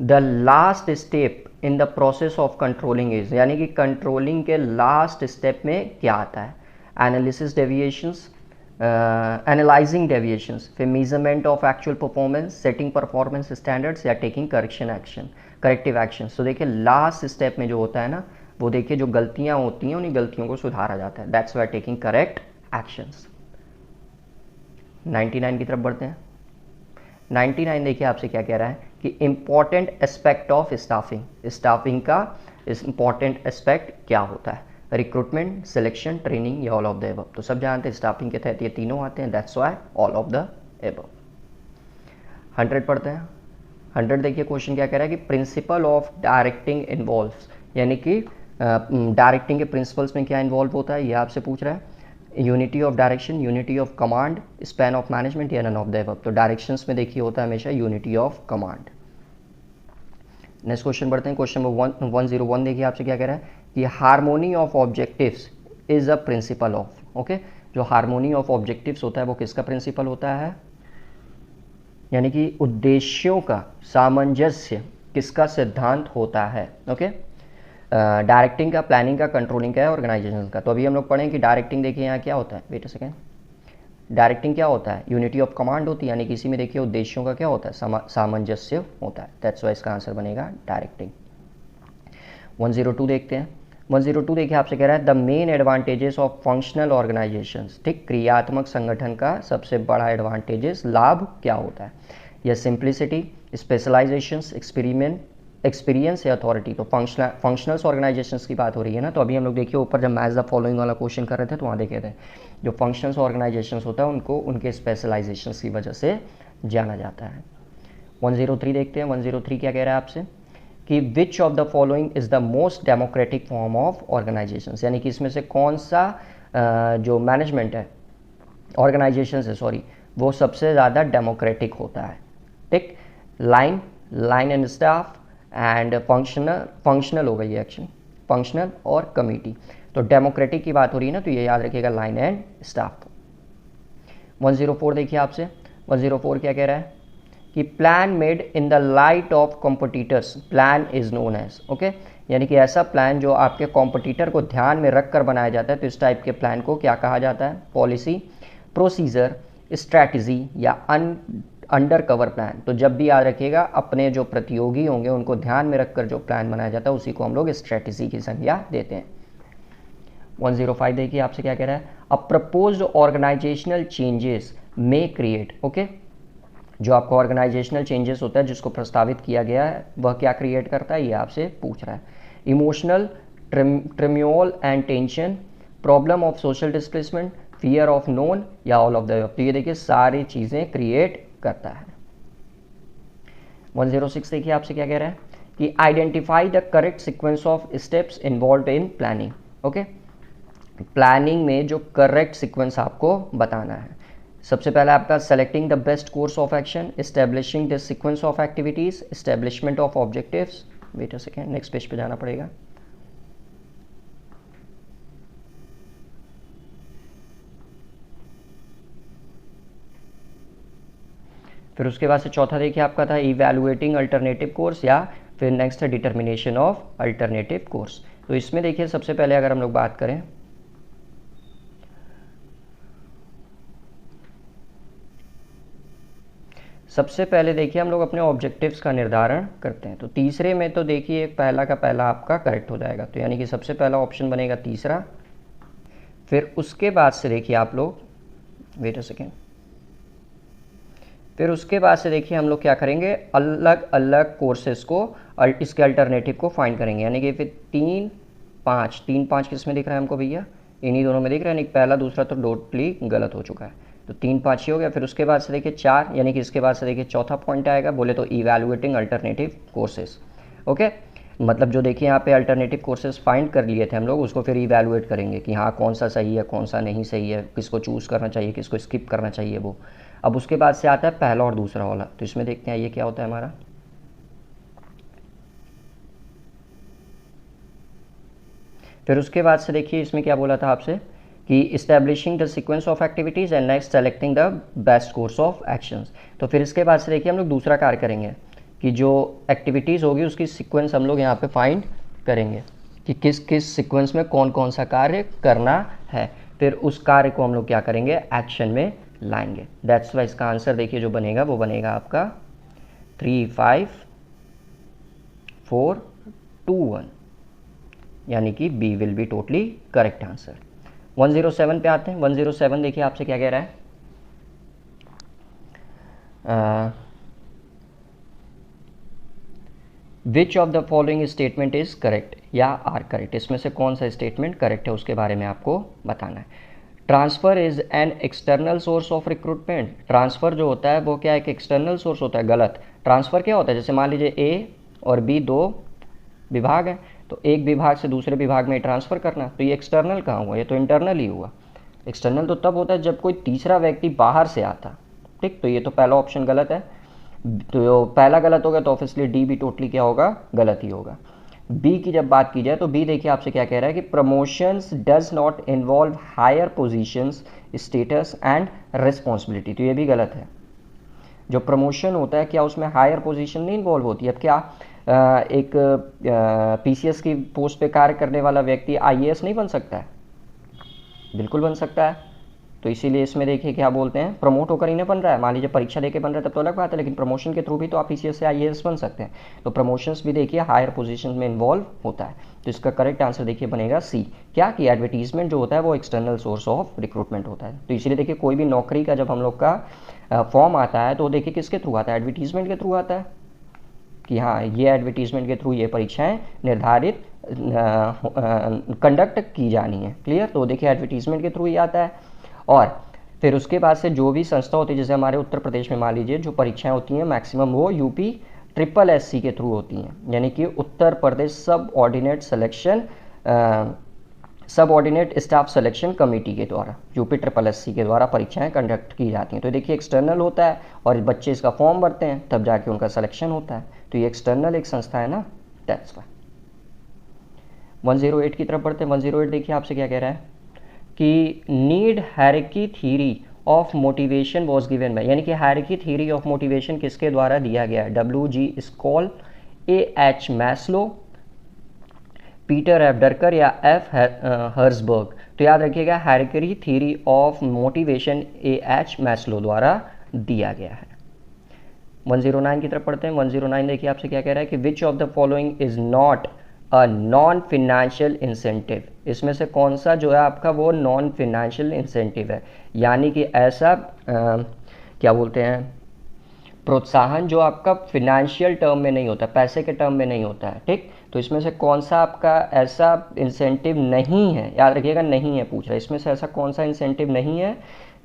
the last step in the process of controlling is, यानी कि कंट्रोलिंग के लास्ट स्टेप में क्या आता है, एनालिसिस डेविएशंस, एनालाइजिंग डेविएशंस, फिर measurement of actual performance, setting performance standards या टेकिंग करेक्टिव एक्शन। तो देखिए लास्ट स्टेप में जो होता है ना वो देखिए जो गलतियां होती हैं उन्हीं गलतियों को सुधारा जाता है, that's why taking correct actions. 99 की तरफ बढ़ते हैं। 99 देखिए आपसे क्या कह रहा है कि important aspect of staffing, staffing का इंपॉर्टेंट एस्पेक्ट क्या होता है, रिक्रूटमेंट, सिलेक्शन, ट्रेनिंग या ऑल ऑफ द एबव। तो सब जानते हैं स्टाफिंग के तहत ये तीनों आते हैं, that's why all of the above. 100 पढ़ते हैं। 100 देखिए क्वेश्चन क्या कह रहा है कि प्रिंसिपल ऑफ डायरेक्टिंग इन्वॉल्व्स, यानी कि डायरेक्टिंग के प्रिंसिपल्स में क्या इन्वॉल्व होता है ये आपसे पूछ रहा है। Unity of direction, unity of command, span of management या नन ऑफ द एबव। तो डायरेक्शंस में देखिए होता है हमेशा unity of command. Next question बढ़ते हैं। क्वेश्चन नंबर 101 देखिए आपसे क्या कह रहा है कि harmony of objectives is a principle of. Okay, जो हार्मोनी ऑफ ऑब्जेक्टिव्स होता है वो किसका प्रिंसिपल होता है, यानी कि उद्देश्यों का सामंजस्य किसका सिद्धांत होता है। ओके, डायरेक्टिंग का, प्लानिंग का, कंट्रोलिंग का है, ऑर्गेनाइजेशन का। तो अभी हम लोग पढ़ें कि डायरेक्टिंग देखिए यहाँ क्या होता है। वेट अ सेकेंड, डायरेक्टिंग क्या होता है, यूनिटी ऑफ कमांड होती है, यानी किसी में देखिए उद्देश्यों का क्या होता है, सामंजस्य होता है। दैट्स वाई इसका आंसर बनेगा डायरेक्टिंग। 102 देखते हैं। 102 देखिए आपसे कह रहा है the main advantages of functional organisations. ठीक, क्रियात्मक संगठन का सबसे बड़ा एडवांटेजेस, लाभ क्या होता है। यह सिंप्लिसिटी, स्पेशलाइजेशंस, एक्सपीरियंस या अथॉरिटी। तो फंक्शनल्स ऑर्गेनाइजेशंस की बात हो रही है ना। तो अभी हम लोग देखिए ऊपर जब मैच द फॉलोइंग वाला क्वेश्चन कर रहे थे तो वहाँ देखे थे जो फंक्शनल्स ऑर्गेनाइजेशंस होता है उनको उनके स्पेशलाइजेशंस की वजह से जाना जाता है। 103 देखते हैं। 103 क्या कह रहा है आपसे कि which of the following is the most democratic form of organisations, यानी कि इसमें से कौन सा जो मैनेजमेंट है, ऑर्गेनाइजेशंस है सॉरी, वो सबसे ज़्यादा डेमोक्रेटिक होता है। ठीक, line and staff and functional हो गई एक्शन, फंक्शनल और कमिटी। तो डेमोक्रेटिक की बात हो रही है ना, तो ये याद रखिएगा, लाइन एंड स्टाफ। 104 देखिए आपसे। 104 क्या कह रहा है कि plan made in the light of competitors plan is known as. Okay, यानी कि ऐसा प्लान जो आपके कॉम्पिटिटर को ध्यान में रख कर बनाया जाता है, तो इस टाइप के प्लान को क्या कहा जाता है, पॉलिसी, प्रोसीजर, स्ट्रैटेजी या अंडर कवर प्लान। तो जब भी याद रखिएगा, अपने जो प्रतियोगी होंगे उनको ध्यान में रखकर जो प्लान बनाया जाता है उसी को हम लोग स्ट्रैटेजी की संज्ञा देते हैं। 105 देखिए आपसे क्या कह रहा है, अ प्रपोज्ड ऑर्गेनाइजेशनल चेंजेस में क्रिएट। ओके, जो आपका ऑर्गेनाइजेशनल चेंजेस होता है जिसको प्रस्तावित किया गया है वह क्या क्रिएट करता है, ये आपसे पूछ रहा है। Emotional turmoil and tension, problem of social displacement, fear of known या ऑल ऑफ द अबव। तो ये देखिए सारी चीज़ें क्रिएट करता है। 106 देखिए आपसे क्या कह रहा है कि identify the correct sequence of steps involve in planning. Okay, planning में जो करेक्ट सीक्वेंस आपको बताना है। सबसे पहला आपका selecting the best course of action, establishing the sequence of activities, establishment of objectives. Wait a second, next page पे जाना पड़ेगा। फिर उसके बाद से चौथा देखिए आपका था इवैल्यूएटिंग अल्टरनेटिव कोर्स, या फिर नेक्स्ट है डिटर्मिनेशन ऑफ अल्टरनेटिव कोर्स। तो इसमें देखिए सबसे पहले अगर हम लोग बात करें, सबसे पहले देखिए हम लोग अपने ऑब्जेक्टिव्स का निर्धारण करते हैं। तो तीसरे में तो देखिए पहला का पहला आपका करेक्ट हो जाएगा, तो यानी कि सबसे पहला ऑप्शन बनेगा तीसरा। फिर उसके बाद से देखिए आप लोग, वेट अ सेकेंड, फिर उसके बाद से देखिए हम लोग क्या करेंगे, अलग अलग कोर्सेज को इसके अल्टरनेटिव को फाइंड करेंगे। यानी कि फिर 3, 5 किस में दिख रहा है हमको भैया, इन्हीं दोनों में दिख रहा है। यानी पहला दूसरा तो टोटली गलत हो चुका है, तो 3, 5 ही हो गया। फिर उसके बाद से देखिए 4, यानी कि इसके बाद से देखिए चौथा पॉइंट आएगा, बोले तो इवैल्यूएटिंग अल्टरनेटिव कोर्सेज। ओके, मतलब जो देखिए यहाँ पे अल्टरनेटिव कोर्सेज फाइंड कर लिए थे हम लोग, उसको फिर इवैल्यूएट करेंगे कि हाँ कौन सा सही है कौन सा नहीं सही है, किसको चूज़ करना चाहिए किसको स्किप करना चाहिए वो। अब उसके बाद से आता है पहला और दूसरा वाला, तो इसमें देखते हैं ये क्या होता है हमारा। फिर उसके बाद से देखिए इसमें क्या बोला था आपसे कि establishing the sequence of activities and next selecting the best course of actions. तो फिर इसके बाद से देखिए हम लोग दूसरा कार्य करेंगे कि जो एक्टिविटीज़ होगी उसकी सीक्वेंस हम लोग यहाँ पे फाइंड करेंगे कि किस किस सीक्वेंस में कौन कौन सा कार्य करना है। फिर उस कार्य को हम लोग क्या करेंगे, एक्शन में लाएंगे। दैट्स वाई इसका आंसर देखिए जो बनेगा वो बनेगा आपका 3, 5, 4, 2, 1, यानी कि B will be totally correct answer. 107 पे आते हैं। 107 देखिए आपसे क्या कह रहा है, विच of the following statement is correct या आर करेक्ट। इसमें से कौन सा स्टेटमेंट करेक्ट है उसके बारे में आपको बताना है। Transfer is an external source of recruitment. Transfer जो होता है वो क्या एक एक्सटर्नल सोर्स होता है, गलत। ट्रांसफ़र क्या होता है, जैसे मान लीजिए ए और बी 2 विभाग हैं, तो एक विभाग से दूसरे विभाग में ट्रांसफ़र करना, तो ये एक्सटर्नल कहाँ हुआ, ये तो इंटरनल ही हुआ। एक्सटर्नल तो तब होता है जब कोई तीसरा व्यक्ति बाहर से आता। ठीक, तो ये तो पहला ऑप्शन गलत है। तो पहला गलत हो गया तो ऑब्वियसली डी भी टोटली क्या होगा, गलत ही होगा। बी की जब बात की जाए तो बी देखिए आपसे क्या कह रहा है कि promotions does not involve higher positions, status and responsibility, तो ये भी गलत है। जो प्रमोशन होता है क्या उसमें हायर पोजीशन नहीं इन्वॉल्व होती है? अब क्या एक पीसीएस की पोस्ट पे कार्य करने वाला व्यक्ति आईएएस नहीं बन सकता है? बिल्कुल बन सकता है। तो इसीलिए इसमें देखिए क्या बोलते हैं, प्रमोट होकर ही नहीं बन रहा है, मान लीजिए परीक्षा देके बन रहा है तब तो अलग बात है, लेकिन प्रमोशन के थ्रू भी तो आप पीसीएस से आईएएस बन सकते हैं। तो प्रमोशंस भी देखिए हायर पोजीशन में इन्वॉल्व होता है। तो इसका करेक्ट आंसर देखिए बनेगा सी, क्या कि एडवर्टीजमेंट जो होता है वो एक्सटर्नल सोर्स ऑफ रिक्रूटमेंट होता है। तो इसीलिए देखिए कोई भी नौकरी का जब हम लोग का फॉर्म आता है तो देखिए किसके थ्रू आता है, एडवर्टीजमेंट के थ्रू आता है कि हाँ ये एडवर्टीजमेंट के थ्रू ये परीक्षाएं निर्धारित कंडक्ट की जानी है। क्लियर? तो देखिए एडवर्टीजमेंट के थ्रू ही आता है। और फिर उसके बाद से जो भी संस्था होती है, जैसे हमारे उत्तर प्रदेश में मान लीजिए जो परीक्षाएं होती हैं मैक्सिमम वो यूपी ट्रिपल एससी के थ्रू होती हैं, यानी कि उत्तर प्रदेश सब ऑर्डिनेट स्टाफ सिलेक्शन कमेटी के द्वारा, यूपी ट्रिपल एससी के द्वारा परीक्षाएं कंडक्ट की जाती हैं। तो देखिए एक्सटर्नल होता है और बच्चे इसका फॉर्म भरते हैं तब जाके उनका सिलेक्शन होता है। तो ये एक्सटर्नल एक संस्था है ना, दैट्स व्हाई। 108 की तरफ बढ़ते हैं। 108 देखिए आपसे क्या कह रहा है कि need hierarchy theory of motivation was given by, यानी कि हायरार्की थ्योरी ऑफ मोटिवेशन किसके द्वारा दिया गया है? WG स्कॉल, AH Maslow, Peter F डरकर या F हर्सबर्ग। तो याद रखिएगा hierarchy theory of motivation AH Maslow द्वारा दिया गया है। 109 की तरफ पढ़ते हैं। 109 देखिए आपसे क्या कह रहा है कि which of the following is not a non financial incentive, इसमें से कौन सा जो है आपका वो नॉन फिनेंशियल इंसेंटिव है, यानी कि ऐसा क्या बोलते हैं प्रोत्साहन जो आपका फिनेंशियल टर्म में नहीं होता, पैसे के टर्म में नहीं होता है। ठीक, तो इसमें से कौन सा आपका ऐसा इंसेंटिव नहीं है, याद रखिएगा नहीं है पूछ रहा है, इसमें से ऐसा कौन सा इंसेंटिव नहीं है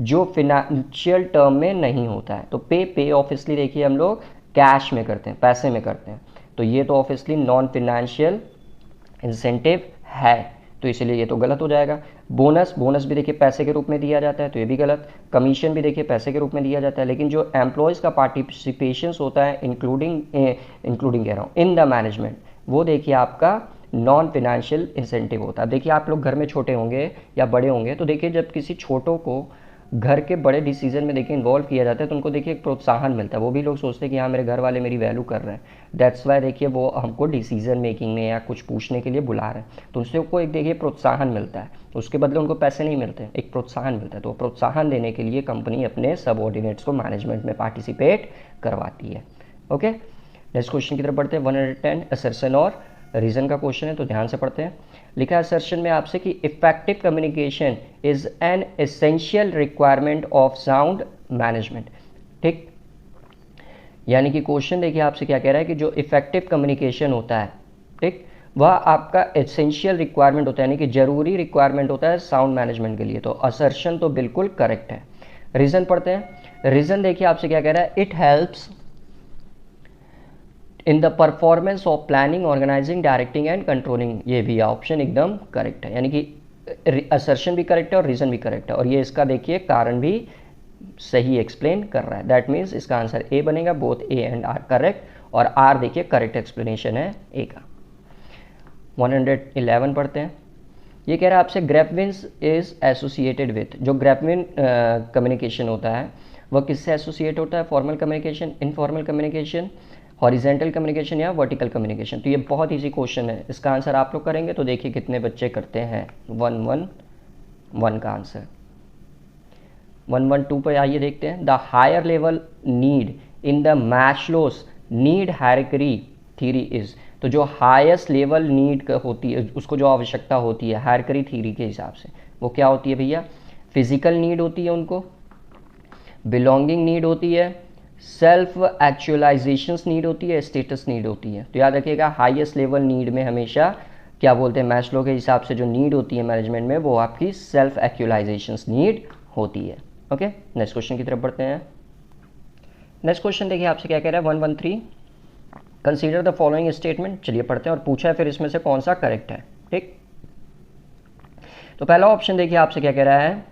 जो फिनेंशियल टर्म में नहीं होता है? तो पे ऑब्वियसली देखिए हम लोग कैश में करते हैं, पैसे में करते हैं, तो ये तो ऑब्वियसली नॉन फिनेंशियल इंसेंटिव है, तो इसलिए ये तो गलत हो जाएगा। बोनस भी देखिए पैसे के रूप में दिया जाता है, तो ये भी गलत। कमीशन भी देखिए पैसे के रूप में दिया जाता है, लेकिन जो एम्प्लॉयज़ का पार्टिसिपेशन होता है इंक्लूडिंग कह रहा हूँ इन द मैनेजमेंट, वो देखिए आपका नॉन फिनेंशियल इंसेंटिव होता है। देखिए आप लोग घर में छोटे होंगे या बड़े होंगे, तो देखिए जब किसी छोटों को घर के बड़े डिसीजन में देखिए इन्वॉल्व किया जाता है तो उनको देखिए एक प्रोत्साहन मिलता है, वो भी लोग सोचते हैं कि हाँ मेरे घर वाले मेरी वैल्यू कर रहे हैं, दैट्स वाई देखिए वो हमको डिसीजन मेकिंग में या कुछ पूछने के लिए बुला रहे हैं, तो उनसे को एक देखिए प्रोत्साहन मिलता है, तो उसके बदले उनको पैसे नहीं मिलते, एक प्रोत्साहन मिलता है। तो प्रोत्साहन देने के लिए कंपनी अपने सबऑर्डिनेट्स को मैनेजमेंट में पार्टिसिपेट करवाती है। ओके, नेक्स्ट क्वेश्चन की तरफ बढ़ते हैं। 110 असर्शन और रीजन का क्वेश्चन है, तो ध्यान से पढ़ते हैं। लिखा है असर्शन में आपसे कि effective communication is an essential requirement of sound management. ठीक, यानी कि क्वेश्चन देखिए आपसे क्या कह रहा है कि जो इफेक्टिव कम्युनिकेशन होता है, ठीक, वह आपका एसेंशियल रिक्वायरमेंट होता है, यानी कि जरूरी रिक्वायरमेंट होता है साउंड मैनेजमेंट के लिए। तो असर्शन तो बिल्कुल करेक्ट है। रीजन पढ़ते हैं। रीजन देखिए आपसे क्या कह रहा है, it helps in the performance of planning, organizing, directing and controlling. ये भी ऑप्शन एकदम करेक्ट है, यानी कि असर्शन भी करेक्ट है और रीजन भी करेक्ट है, और ये इसका देखिए कारण भी सही एक्सप्लेन कर रहा है। दैट मीन्स इसका आंसर ए बनेगा, both A and R correct, और आर देखिए करेक्ट एक्सप्लेनेशन है ए का। 111 पढ़ते हैं। ये कह रहा है आपसे ग्रेपविन्स इज एसोसिएटेड विथ, जो ग्रेपविन कम्युनिकेशन होता है वह किससे एसोसिएट होता है? Formal communication, informal communication, horizontal communication या वर्टिकल कम्युनिकेशन। तो ये बहुत इजी क्वेश्चन है, इसका आंसर आप लोग करेंगे तो देखिए कितने बच्चे करते हैं। 111 का आंसर। 112 पर आइए देखते हैं। The higher level need in the Maslow's need hierarchy theory is, तो जो हाईएस्ट लेवल नीड होती है, उसको जो आवश्यकता होती है हायरार्की थ्योरी के हिसाब से, वो क्या होती है भैया? फिजिकल नीड होती है उनको, बिलोंगिंग नीड होती है, सेल्फ एक्चुअलाइजेशंस नीड होती है, स्टेटस नीड होती है। तो याद रखिएगा हाईएस्ट लेवल नीड में हमेशा क्या बोलते हैं, मैस्लो के हिसाब से जो नीड होती है मैनेजमेंट में, वो आपकी सेल्फ एक्चुअलाइजेशंस नीड होती है। ओके, नेक्स्ट क्वेश्चन की तरफ बढ़ते हैं। नेक्स्ट क्वेश्चन देखिए आपसे क्या कह रहा है। 113 कंसीडर द फॉलोइंग स्टेटमेंट। चलिए पढ़ते हैं और पूछा है फिर इसमें से कौन सा करेक्ट है। ठीक, तो पहला ऑप्शन देखिए आपसे क्या कह रहा है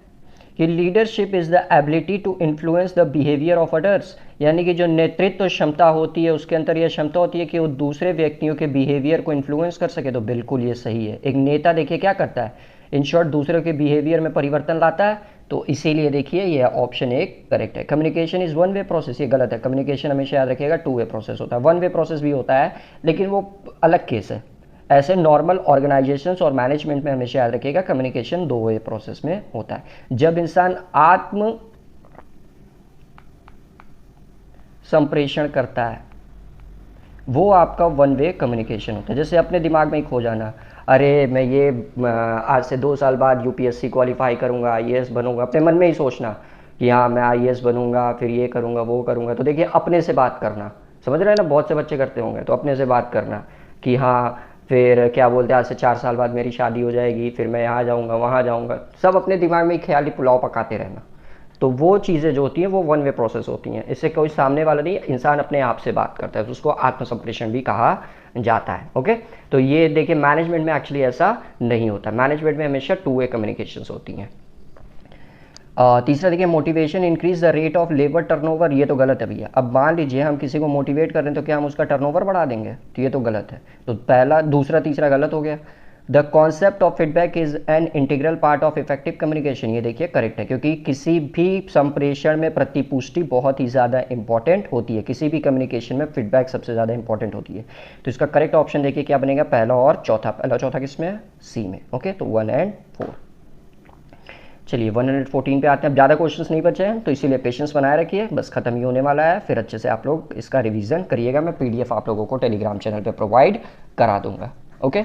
कि leadership is the ability to influence the behaviour of others, यानी कि जो नेतृत्व क्षमता होती है उसके अंदर यह क्षमता होती है कि वो दूसरे व्यक्तियों के बिहेवियर को इन्फ्लुएंस कर सके। तो बिल्कुल ये सही है। एक नेता देखिए क्या करता है, इन शॉर्ट दूसरों के बिहेवियर में परिवर्तन लाता है। तो इसीलिए देखिए ये ऑप्शन एक करेक्ट है। Communication is one way process, ये गलत है। कम्युनिकेशन हमेशा याद रखिएगा टू वे प्रोसेस होता है। वन वे प्रोसेस भी होता है लेकिन वो अलग केस है। ऐसे नॉर्मल ऑर्गेनाइजेशंस और मैनेजमेंट में हमेशा याद रखिएगा कम्युनिकेशन दो वे प्रोसेस में होता है। जब इंसान आत्म संप्रेषण करता है वो आपका वन वे कम्युनिकेशन होता है। जैसे अपने दिमाग में ही खो जाना, अरे मैं ये आज से 2 साल बाद यूपीएससी क्वालिफाई करूंगा, आईएएस बनूंगा, अपने मन में ही सोचना कि हाँ मैं आईएएस बनूंगा, फिर ये करूंगा वो करूंगा। तो देखिए अपने से बात करना, समझ रहे हैं ना, बहुत से बच्चे करते होंगे। तो अपने से बात करना कि हाँ फिर क्या बोलते हैं आज से 4 साल बाद मेरी शादी हो जाएगी, फिर मैं यहाँ जाऊँगा वहाँ जाऊँगा, सब अपने दिमाग में ही ख्याली पुलाव पकाते रहना। तो वो चीज़ें जो होती हैं वो वन वे प्रोसेस होती हैं। इससे कोई सामने वाला नहीं, इंसान अपने आप से बात करता है, तो उसको आत्मसंप्रेषण भी कहा जाता है। ओके, तो ये देखिए मैनेजमेंट में एक्चुअली ऐसा नहीं होता। मैनेजमेंट में हमेशा टू वे कम्युनिकेशंस होती हैं। तीसरा देखिए motivation increase the rate of labour turnover, ये तो गलत है भैया। अब मान लीजिए हम किसी को मोटिवेट कर रहे हैं तो क्या हम उसका टर्नओवर बढ़ा देंगे? तो ये तो गलत है। तो पहला दूसरा तीसरा गलत हो गया। The concept of feedback is an integral part of effective communication, ये देखिए करेक्ट है, क्योंकि किसी भी संप्रेषण में प्रतिपुष्टि बहुत ही ज़्यादा इंपॉर्टेंट होती है। किसी भी कम्युनिकेशन में फीडबैक सबसे ज़्यादा इंपॉर्टेंट होती है। तो इसका करेक्ट ऑप्शन देखिए क्या बनेगा, पहला और चौथा। पहला चौथा किसमें है? सी में। ओके, तो 1 और 4। चलिए 114 पे आते हैं। अब ज़्यादा क्वेश्चंस नहीं बचे हैं तो इसीलिए पेशेंस बनाए रखिए, बस खत्म ही होने वाला है। फिर अच्छे से आप लोग इसका रिवीजन करिएगा। मैं पीडीएफ आप लोगों को टेलीग्राम चैनल पे प्रोवाइड करा दूंगा। ओके,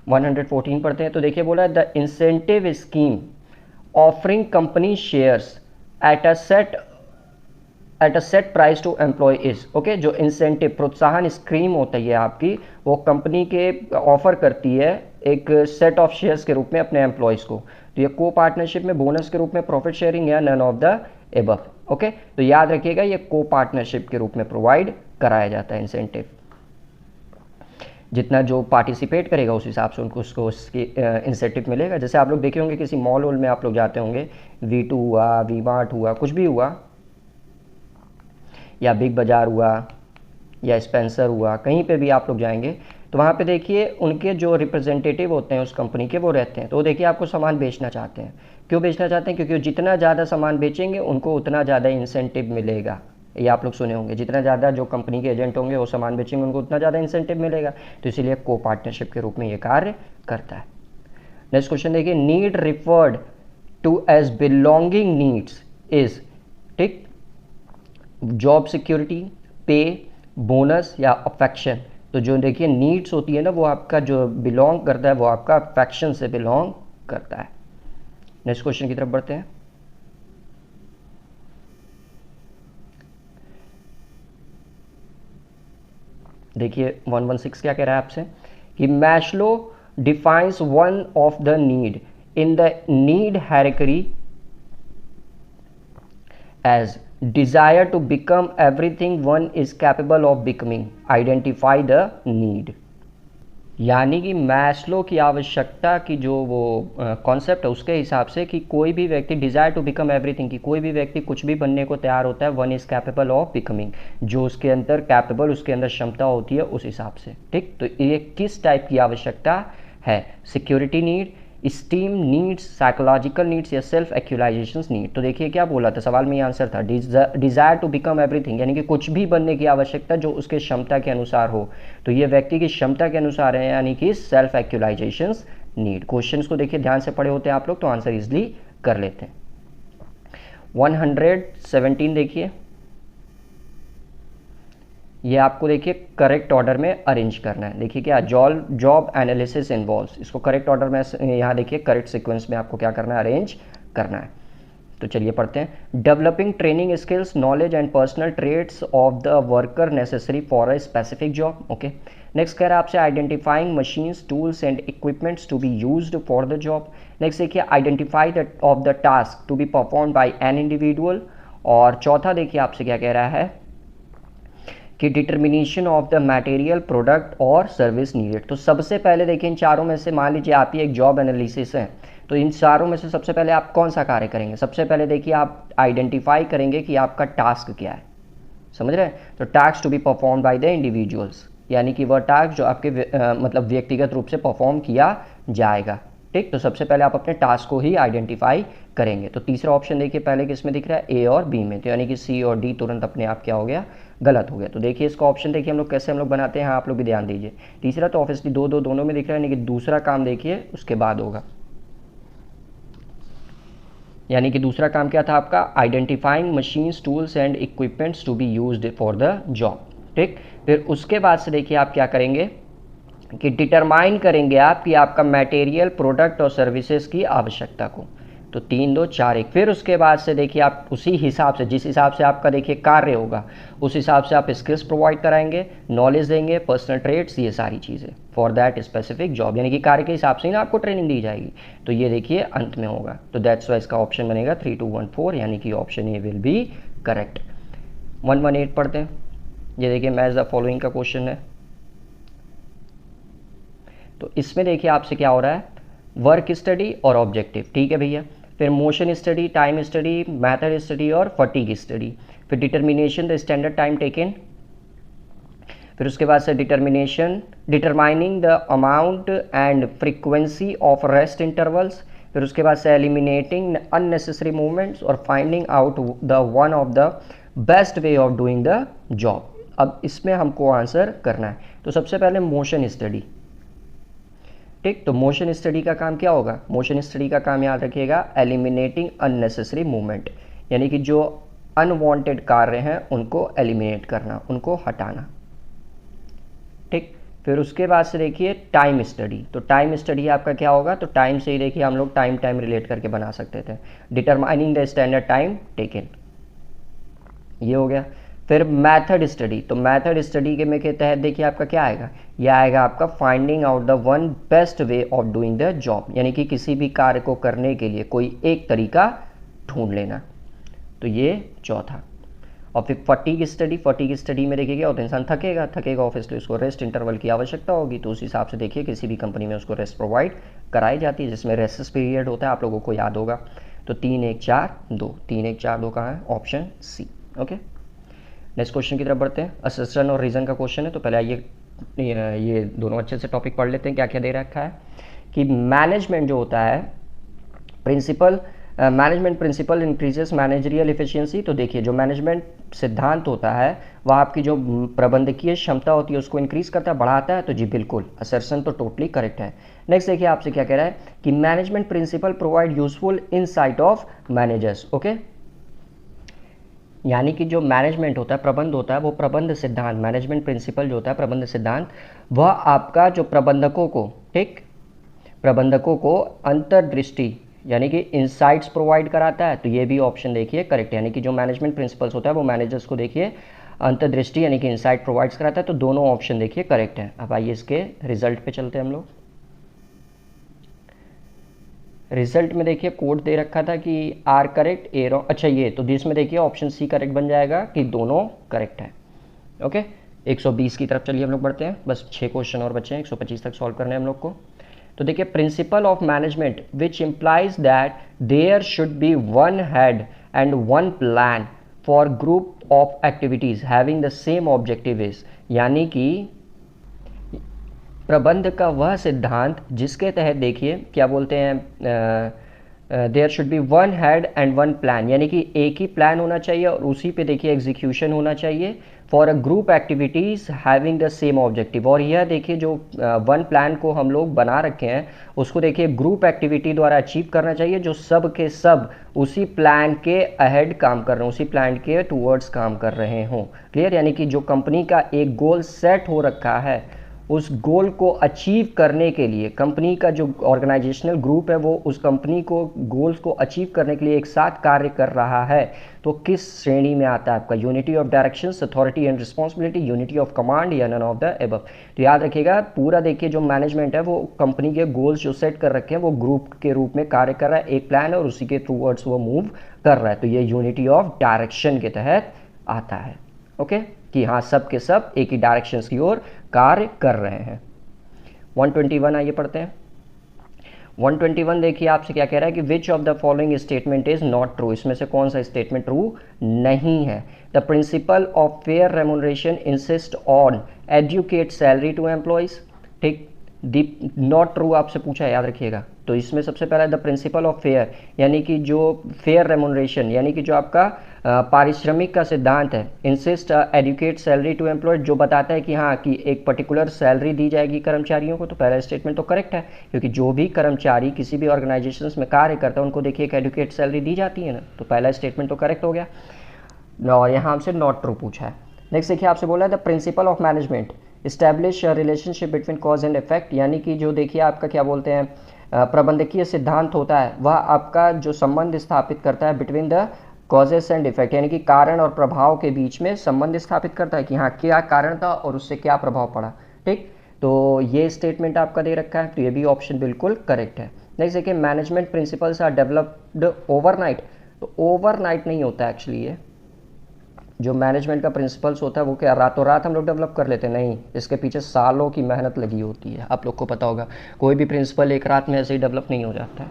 114 पढ़ते हैं। तो देखिए बोला the incentive scheme offering company shares at a set price to employ is. Okay, जो इंसेंटिव प्रोत्साहन स्कीम होता है आपकी, वो कंपनी के ऑफर करती है एक सेट ऑफ शेयर्स के रूप में अपने एम्प्लॉयज़ को। तो ये को पार्टनरशिप में, बोनस के रूप में, प्रॉफिट शेयरिंग या none of the above. Okay, तो याद रखिएगा ये को पार्टनरशिप के रूप में प्रोवाइड कराया जाता है इंसेंटिव। जितना जो पार्टिसिपेट करेगा उस हिसाब से उनको उसको उसकी इंसेंटिव मिलेगा। जैसे आप लोग देखे होंगे किसी मॉल वॉल में आप लोग जाते होंगे, V2 हुआ, वी मार्ट हुआ, कुछ भी हुआ, या बिग बाज़ार हुआ या स्पेंसर हुआ, कहीं पे भी आप लोग जाएंगे तो वहाँ पे देखिए उनके जो रिप्रेजेंटेटिव होते हैं उस कंपनी के वो रहते हैं। तो देखिए आपको सामान बेचना चाहते हैं। क्यों बेचना चाहते हैं? क्योंकि जितना ज़्यादा सामान बेचेंगे उनको उतना ज़्यादा इंसेंटिव मिलेगा। ये आप लोग सुने होंगे, जितना ज़्यादा जो कंपनी के एजेंट होंगे वो सामान बेचेंगे उनको उतना ज़्यादा इंसेंटिव मिलेगा। तो इसीलिए को पार्टनरशिप के रूप में ये कार्य करता है। नेक्स्ट क्वेश्चन देखिए, need referred to as belonging needs is, ठीक, जॉब सिक्योरिटी, पे, बोनस या अफेक्शन। तो जो देखिए नीड्स होती है ना वो आपका जो बिलोंग करता है वो आपका अफेक्शन से बिलोंग करता है। नेक्स्ट क्वेश्चन की तरफ बढ़ते हैं। देखिए 116 क्या कह रहा है आपसे कि Maslow defines one of the need in the need hierarchy as desire to become everything one is capable of becoming, identify the need। यानी कि मैस्लो की आवश्यकता की जो वो कॉन्सेप्ट है उसके हिसाब से कि कोई भी व्यक्ति डिज़ायर टू बिकम एवरीथिंग, की कोई भी व्यक्ति कुछ भी बनने को तैयार होता है, one is capable of becoming, जो उसके अंदर कैपेबल, उसके अंदर क्षमता होती है उस हिसाब से। ठीक, तो ये किस टाइप की आवश्यकता है? Security need, steam needs, psychological needs या सेल्फ एक्चुअलाइजेशन नीड। तो देखिए क्या बोला था सवाल में, ये आंसर था डिज़ायर टू बिकम एवरीथिंग, यानी कि कुछ भी बनने की आवश्यकता जो उसके क्षमता के अनुसार हो। तो ये व्यक्ति की क्षमता के अनुसार है, यानी कि सेल्फ एक्चुअलाइजेशन नीड। क्वेश्चंस को देखिए ध्यान से पढ़े होते हैं आप लोग तो आंसर इजली कर लेते हैं। 117 देखिए, ये आपको देखिए करेक्ट ऑर्डर में अरेंज करना है। देखिए क्या, जॉब एनालिसिस इन्वॉल्व्स, इसको करेक्ट ऑर्डर में यहाँ देखिए करेक्ट सीक्वेंस में आपको क्या करना है, अरेंज करना है। तो चलिए पढ़ते हैं। Developing training skills, knowledge and personal traits of the worker necessary for a specific job. Okay, next कह रहा है आपसे identifying machines, tools and equipments to be used for the job. Next देखिए identify the of the task to be perform by an individual. और चौथा देखिए आपसे क्या कह रहा है कि determination of the material, product और सर्विस नीडेड। तो सबसे पहले देखिए इन चारों में से मान लीजिए आप ही एक जॉब एनालिसिस है, तो इन चारों में से सबसे पहले आप कौन सा कार्य करेंगे? सबसे पहले देखिए आप आइडेंटिफाई करेंगे कि आपका टास्क क्या है, समझ रहे हैं? तो task to be perform by the individuals, यानी कि वह टास्क जो आपके मतलब व्यक्तिगत रूप से परफॉर्म किया जाएगा। ठीक, तो सबसे पहले आप अपने टास्क को ही आइडेंटिफाई करेंगे। तो तीसरा ऑप्शन देखिए पहले किस में दिख रहा है? ए और बी में, तो यानी कि सी और डी तुरंत अपने आप क्या हो गया? गलत हो गया। तो देखिए इसका ऑप्शन देखिए हम लोग कैसे हम लोग बनाते हैं, आप लोग भी ध्यान दीजिए। तीसरा तो ऑब्वियसली दो दो दोनों में दिख रहा है, यानी कि दूसरा काम देखिए उसके बाद होगा, यानी कि दूसरा काम क्या था आपका? Identifying machines, tools and equipments to be used for the job. ठीक, फिर उसके बाद से देखिए आप क्या करेंगे कि डिटरमाइन करेंगे आप कि आपका मटेरियल, प्रोडक्ट और सर्विसेज की आवश्यकता को। तो 3 2 4 1। फिर उसके बाद से देखिए आप उसी हिसाब से, जिस हिसाब से आपका देखिए कार्य होगा, उस हिसाब से आप स्किल्स प्रोवाइड कराएंगे, नॉलेज देंगे, पर्सनल ट्रेड्स, ये सारी चीज़ें फॉर दैट स्पेसिफिक जॉब, यानी कि कार्य के हिसाब से ही ना आपको ट्रेनिंग दी जाएगी। तो ये देखिए अंत में होगा। तो दैट्स वाई इसका ऑप्शन बनेगा 3 2 1 4, यानी कि option A will be correct. 118 पढ़ते हैं। ये देखिए मैच द फॉलोइंग का क्वेश्चन है। तो इसमें देखिए आपसे क्या हो रहा है? वर्क स्टडी और ऑब्जेक्टिव, ठीक है भैया। फिर motion study, time study, method study और फटीग स्टडी। फिर determination the standard time taken. फिर उसके बाद से determining the amount and frequency of rest intervals. फिर उसके बाद से एलिमिनेटिंग अननेसेसरी मूवमेंट्स और finding out the one of the best way of doing the job. अब इसमें हमको आंसर करना है। तो सबसे पहले मोशन स्टडी। ठीक, तो मोशन स्टडी का काम क्या होगा? मोशन स्टडी का काम याद रखिएगा, एलिमिनेटिंग अननेसेसरी मूवमेंट, यानी कि जो अनवांटेड कार्य हैं उनको एलिमिनेट करना, उनको हटाना। ठीक, फिर उसके बाद से देखिए टाइम स्टडी। तो टाइम स्टडी आपका क्या होगा? तो टाइम से ही देखिए हम लोग टाइम रिलेट करके बना सकते थे। Determining the standard time taken, ये हो गया। फिर मैथड स्टडी। तो मैथड स्टडी के में के तहत देखिए आपका क्या आएगा? यह आएगा आपका finding out the one best way of doing the job, यानी कि किसी भी कार्य को करने के लिए कोई एक तरीका ढूंढ लेना। तो ये चौथा। और फिर फटीग स्टडी। फटीग स्टडी में देखिए क्या होता है? इंसान थकेगा ऑब्वियसली, उसको रेस्ट इंटरवल की आवश्यकता होगी। तो उस हिसाब से देखिए किसी भी कंपनी में उसको रेस्ट प्रोवाइड कराई जाती है, जिसमें रेस्ट पीरियड होता है, आप लोगों को याद होगा। तो 3 1 4 2, 3 1 4 2 कहाँ है? Option C. Okay, next question की तरफ बढ़ते हैं। असर्शन और रीज़न का क्वेश्चन है। तो पहले आइए ये दोनों अच्छे से टॉपिक पढ़ लेते हैं। क्या क्या दे रखा है कि मैनेजमेंट जो होता है principle, management principle increases managerial efficiency. तो देखिए जो मैनेजमेंट सिद्धांत होता है वह आपकी जो प्रबंधकीय क्षमता होती है उसको इंक्रीज करता है, बढ़ाता है। तो जी बिल्कुल, असर्शन तो टोटली करेक्ट है। नेक्स्ट देखिए आपसे क्या कह रहा है कि management principle provide useful insight of managers. Okay, यानी कि जो मैनेजमेंट होता है, प्रबंध होता है, वो प्रबंध सिद्धांत, मैनेजमेंट प्रिंसिपल जो होता है प्रबंध सिद्धांत, वह आपका जो प्रबंधकों को, ठीक, प्रबंधकों को अंतर्दृष्टि यानी कि इनसाइट्स प्रोवाइड कराता है। तो ये भी ऑप्शन देखिए करेक्ट है, यानी कि जो मैनेजमेंट प्रिंसिपल्स होता है वो मैनेजर्स को देखिए अंतर्दृष्टि यानी कि इनसाइट प्रोवाइड्स कराता है। तो दोनों ऑप्शन देखिए करेक्ट है। अब आइए इसके रिजल्ट पे चलते हैं हम लोग। रिजल्ट में देखिए कोड दे रखा था कि आर करेक्ट ए रॉन्ग। अच्छा ये तो जिसमें देखिए ऑप्शन सी करेक्ट बन जाएगा कि दोनों करेक्ट है। ओके, 120 की तरफ चलिए हम लोग बढ़ते हैं। बस 6 क्वेश्चन और बचे हैं, 125 तक सॉल्व करने हैं हम लोग को। तो देखिए principle of management which implies that there should be one head and one plan for group of activities having the same objective is, यानी कि प्रबंध का वह सिद्धांत जिसके तहत देखिए क्या बोलते हैं, there should be one head and one plan, यानी कि एक ही प्लान होना चाहिए और उसी पे देखिए एग्जीक्यूशन होना चाहिए for a group activities having the same objective. और यह देखिए जो वन प्लान को हम लोग बना रखे हैं उसको देखिए ग्रुप एक्टिविटी द्वारा अचीव करना चाहिए, जो सब के सब उसी प्लान के अहेड काम कर रहे हों, उसी प्लान के टूवर्ड्स काम कर रहे हों। क्लियर, यानी कि जो कंपनी का एक गोल सेट हो रखा है उस गोल को अचीव करने के लिए कंपनी का जो ऑर्गेनाइजेशनल ग्रुप है वो उस कंपनी को गोल्स को अचीव करने के लिए एक साथ कार्य कर रहा है। तो किस श्रेणी में आता है आपका? Unity of directions, authority and responsibility, unity of command या नन ऑफ द एबव। तो याद रखिएगा पूरा देखिए जो मैनेजमेंट है वो कंपनी के गोल्स जो सेट कर रखे हैं वो ग्रुप के रूप में कार्य कर रहा है, एक प्लान है और उसी के टूवर्ड्स वो मूव कर रहा है। तो ये यूनिटी ऑफ डायरेक्शन के तहत आता है। ओके, कि हाँ सब के सब एक ही डायरेक्शंस की ओर कार्य कर रहे हैं। 121 आइए पढ़ते हैं। 121 देखिए आपसे क्या कह रहा है कि which of the following statement is not true, इसमें से कौन सा स्टेटमेंट ट्रू नहीं है। The principle of fair remuneration insist on adequate salary to employees, ठीक। दी नॉट ट्रू आपसे पूछा है, याद रखिएगा। तो इसमें सबसे पहला द प्रिंसिपल ऑफ फेयर, यानी कि जो फेयर रेमुनरेशन यानी कि जो आपका पारिश्रमिक का सिद्धांत है, insist adequate salary to employ, जो बताता है कि हाँ कि एक पर्टिकुलर सैलरी दी जाएगी कर्मचारियों को, तो पहला स्टेटमेंट तो करेक्ट है, क्योंकि जो भी कर्मचारी किसी भी ऑर्गेनाइजेशन में कार्य करता है उनको देखिए एक एडुकेट सैलरी दी जाती है ना, तो पहला स्टेटमेंट तो करेक्ट हो गया। और यहाँ हमसे नॉट ट्रू पूछा है। नेक्स्ट देखिए आपसे बोला है the principle of management establish relationship between cause and effect, यानी कि जो देखिए आपका क्या बोलते हैं प्रबंधकीय सिद्धांत होता है, वह आपका जो संबंध स्थापित करता है between the causes and effect, यानी कि कारण और प्रभाव के बीच में संबंध स्थापित करता है कि हाँ क्या कारण था और उससे क्या प्रभाव पड़ा, ठीक। तो ये स्टेटमेंट आपका दे रखा है, तो ये भी ऑप्शन बिल्कुल करेक्ट है। नेक्स्ट देखिए management principles are developed overnight, तो ओवरनाइट नहीं होता एक्चुअली, ये जो मैनेजमेंट का प्रिंसिपल्स होता है वो क्या रातों रात हम लोग डेवलप कर लेते हैं, नहीं, इसके पीछे सालों की मेहनत लगी होती है। आप लोग को पता होगा कोई भी प्रिंसिपल एक रात में ऐसे ही डेवलप नहीं हो जाता है,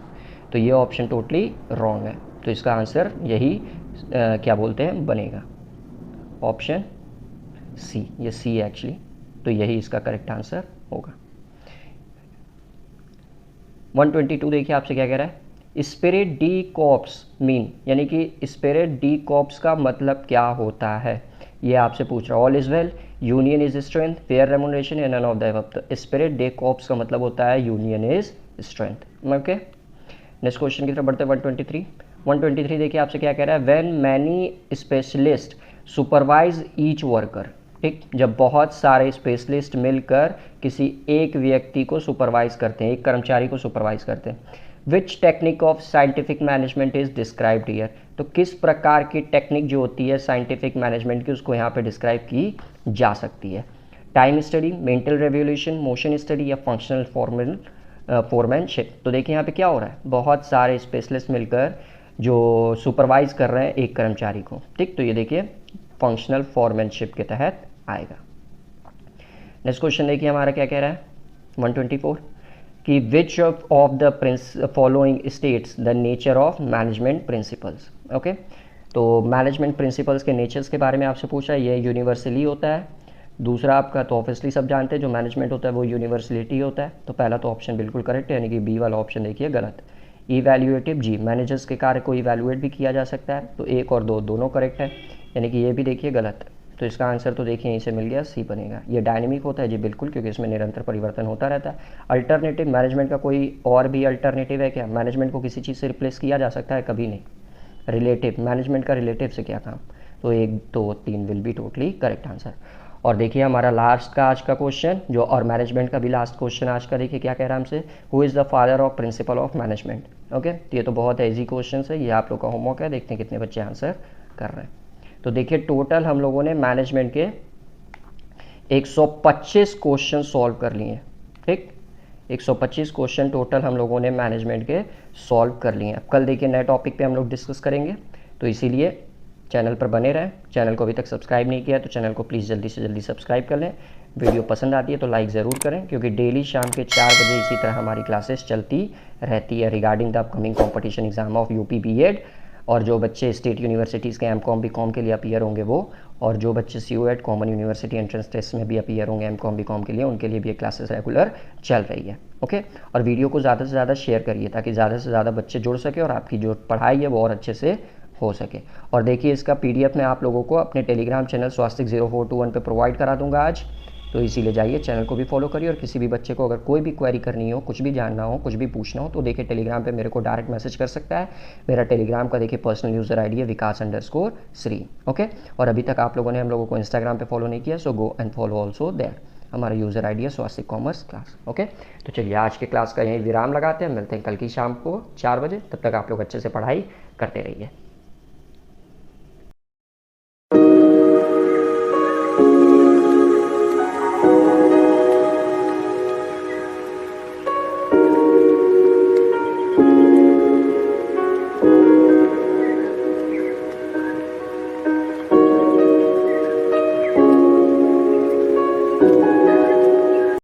तो ये ऑप्शन टोटली रॉन्ग है। तो इसका आंसर यही क्या बोलते हैं बनेगा, ऑप्शन सी, ये सी है एक्चुअली, तो यही इसका करेक्ट आंसर होगा। 122 देखिए आपसे क्या कह रहा है, स्पिरिट डी कॉप्स मीन, यानी कि स्पिरिट डी कॉप्स का मतलब क्या होता है, ये आपसे पूछ रहा है। All is well, union is strength, fair remuneration या नन ऑफ द अबव। तो स्पिरिट डी कॉप्स का मतलब होता है union is strength. Okay, next question की तरफ बढ़ते हैं। 123 देखिए आपसे क्या कह रहा है, when many specialist supervise each worker, ठीक, जब बहुत सारे स्पेशलिस्ट मिलकर किसी एक व्यक्ति को सुपरवाइज करते हैं, एक कर्मचारी को सुपरवाइज करते हैं। Which technique of scientific management is described here, तो किस प्रकार की टेक्निक जो होती है साइंटिफिक मैनेजमेंट की उसको यहाँ पे डिस्क्राइब की जा सकती है। Time study, mental revolution, motion study या फंक्शनल फोरमैनशिप। तो देखिए यहाँ पे क्या हो रहा है, बहुत सारे स्पेशलिस्ट मिलकर जो सुपरवाइज कर रहे हैं एक कर्मचारी को, ठीक। तो ये देखिए फंक्शनल फोरमैनशिप के तहत आएगा। नेक्स्ट क्वेश्चन देखिए हमारा क्या कह रहा है 124 कि which of the following states the nature of management principles. Okay, तो मैनेजमेंट प्रिंसिपल्स के नेचर्स के बारे में आपसे पूछा है, ये यूनिवर्सली होता है। दूसरा आपका तो ऑब्वियसली सब जानते हैं जो मैनेजमेंट होता है वो यूनिवर्सलिटी होता है, तो पहला तो ऑप्शन बिल्कुल करेक्ट है, यानी कि बी वाला ऑप्शन देखिए गलत। इवैल्यूएटिव, जी मैनेजर्स के कार्य को इवैल्यूएट भी किया जा सकता है, तो एक और दो दोनों करेक्ट है, यानी कि ये भी देखिए गलत। तो इसका आंसर तो देखिए यहीं से मिल गया, सी बनेगा। ये डायनेमिक होता है जी बिल्कुल, क्योंकि इसमें निरंतर परिवर्तन होता रहता है। अल्टरनेटिव, मैनेजमेंट का कोई और भी अल्टरनेटिव है क्या, मैनेजमेंट को किसी चीज़ से रिप्लेस किया जा सकता है, कभी नहीं। रिलेटिव, मैनेजमेंट का रिलेटिव से क्या काम, तो 1 2 3 will be totally correct answer. और देखिए हमारा लास्ट का आज का क्वेश्चन जो, और मैनेजमेंट का भी लास्ट क्वेश्चन आज का, देखिए क्या कह रहा है हमसे, who is the father of principal of management. Okay, तो ये तो बहुत ईजी क्वेश्चन है, ये आप लोग का होमवर्क है, देखते हैं कितने बच्चे आंसर कर रहे हैं। तो देखिए टोटल हम लोगों ने मैनेजमेंट के 125 क्वेश्चन सॉल्व कर लिए, ठीक। 125 क्वेश्चन टोटल हम लोगों ने मैनेजमेंट के सॉल्व कर लिए। अब कल देखिए नए टॉपिक पे हम लोग डिस्कस करेंगे, तो इसीलिए चैनल पर बने रहें। चैनल को अभी तक सब्सक्राइब नहीं किया तो चैनल को प्लीज़ जल्दी से जल्दी सब्सक्राइब कर लें। वीडियो पसंद आती है तो लाइक ज़रूर करें, क्योंकि डेली शाम के 4 बजे इसी तरह हमारी क्लासेस चलती रहती है regarding the upcoming competition exam of UP BEd. और जो बच्चे स्टेट यूनिवर्सिटीज़ के एमकॉम बीकॉम के लिए अपीयर होंगे वो, और जो बच्चे CUET common university entrance test में भी अपीयर होंगे एमकॉम बीकॉम के लिए, उनके लिए भी ये क्लासेस रेगुलर चल रही है। ओके, और वीडियो को ज़्यादा से ज़्यादा शेयर करिए ताकि ज़्यादा से ज़्यादा बच्चे जुड़ सके और आपकी जो पढ़ाई है वो और अच्छे से हो सके। और देखिए इसका पीडीएफ मैं आप लोगों को अपने टेलीग्राम चैनल स्वास्तिक 0421 पे प्रोवाइड करा दूंगा आज, तो इसीलिए जाइए चैनल को भी फॉलो करिए। और किसी भी बच्चे को अगर कोई भी क्वेरी करनी हो, कुछ भी जानना हो, कुछ भी पूछना हो, तो देखिए टेलीग्राम पे मेरे को डायरेक्ट मैसेज कर सकता है। मेरा टेलीग्राम का देखिए पर्सनल यूज़र आईडी है विकास_श्री। ओके, और अभी तक आप लोगों ने हम लोगों को इंस्टाग्राम पे फॉलो नहीं किया, so go and follow also there. हमारा यूज़र आईडी है स्वास्तिक कॉमर्स क्लास। ओके, तो चलिए आज के क्लास का यहीं विराम लगाते हैं, मिलते हैं कल की शाम को 4 बजे। तब तक आप लोग अच्छे से पढ़ाई करते रहिए।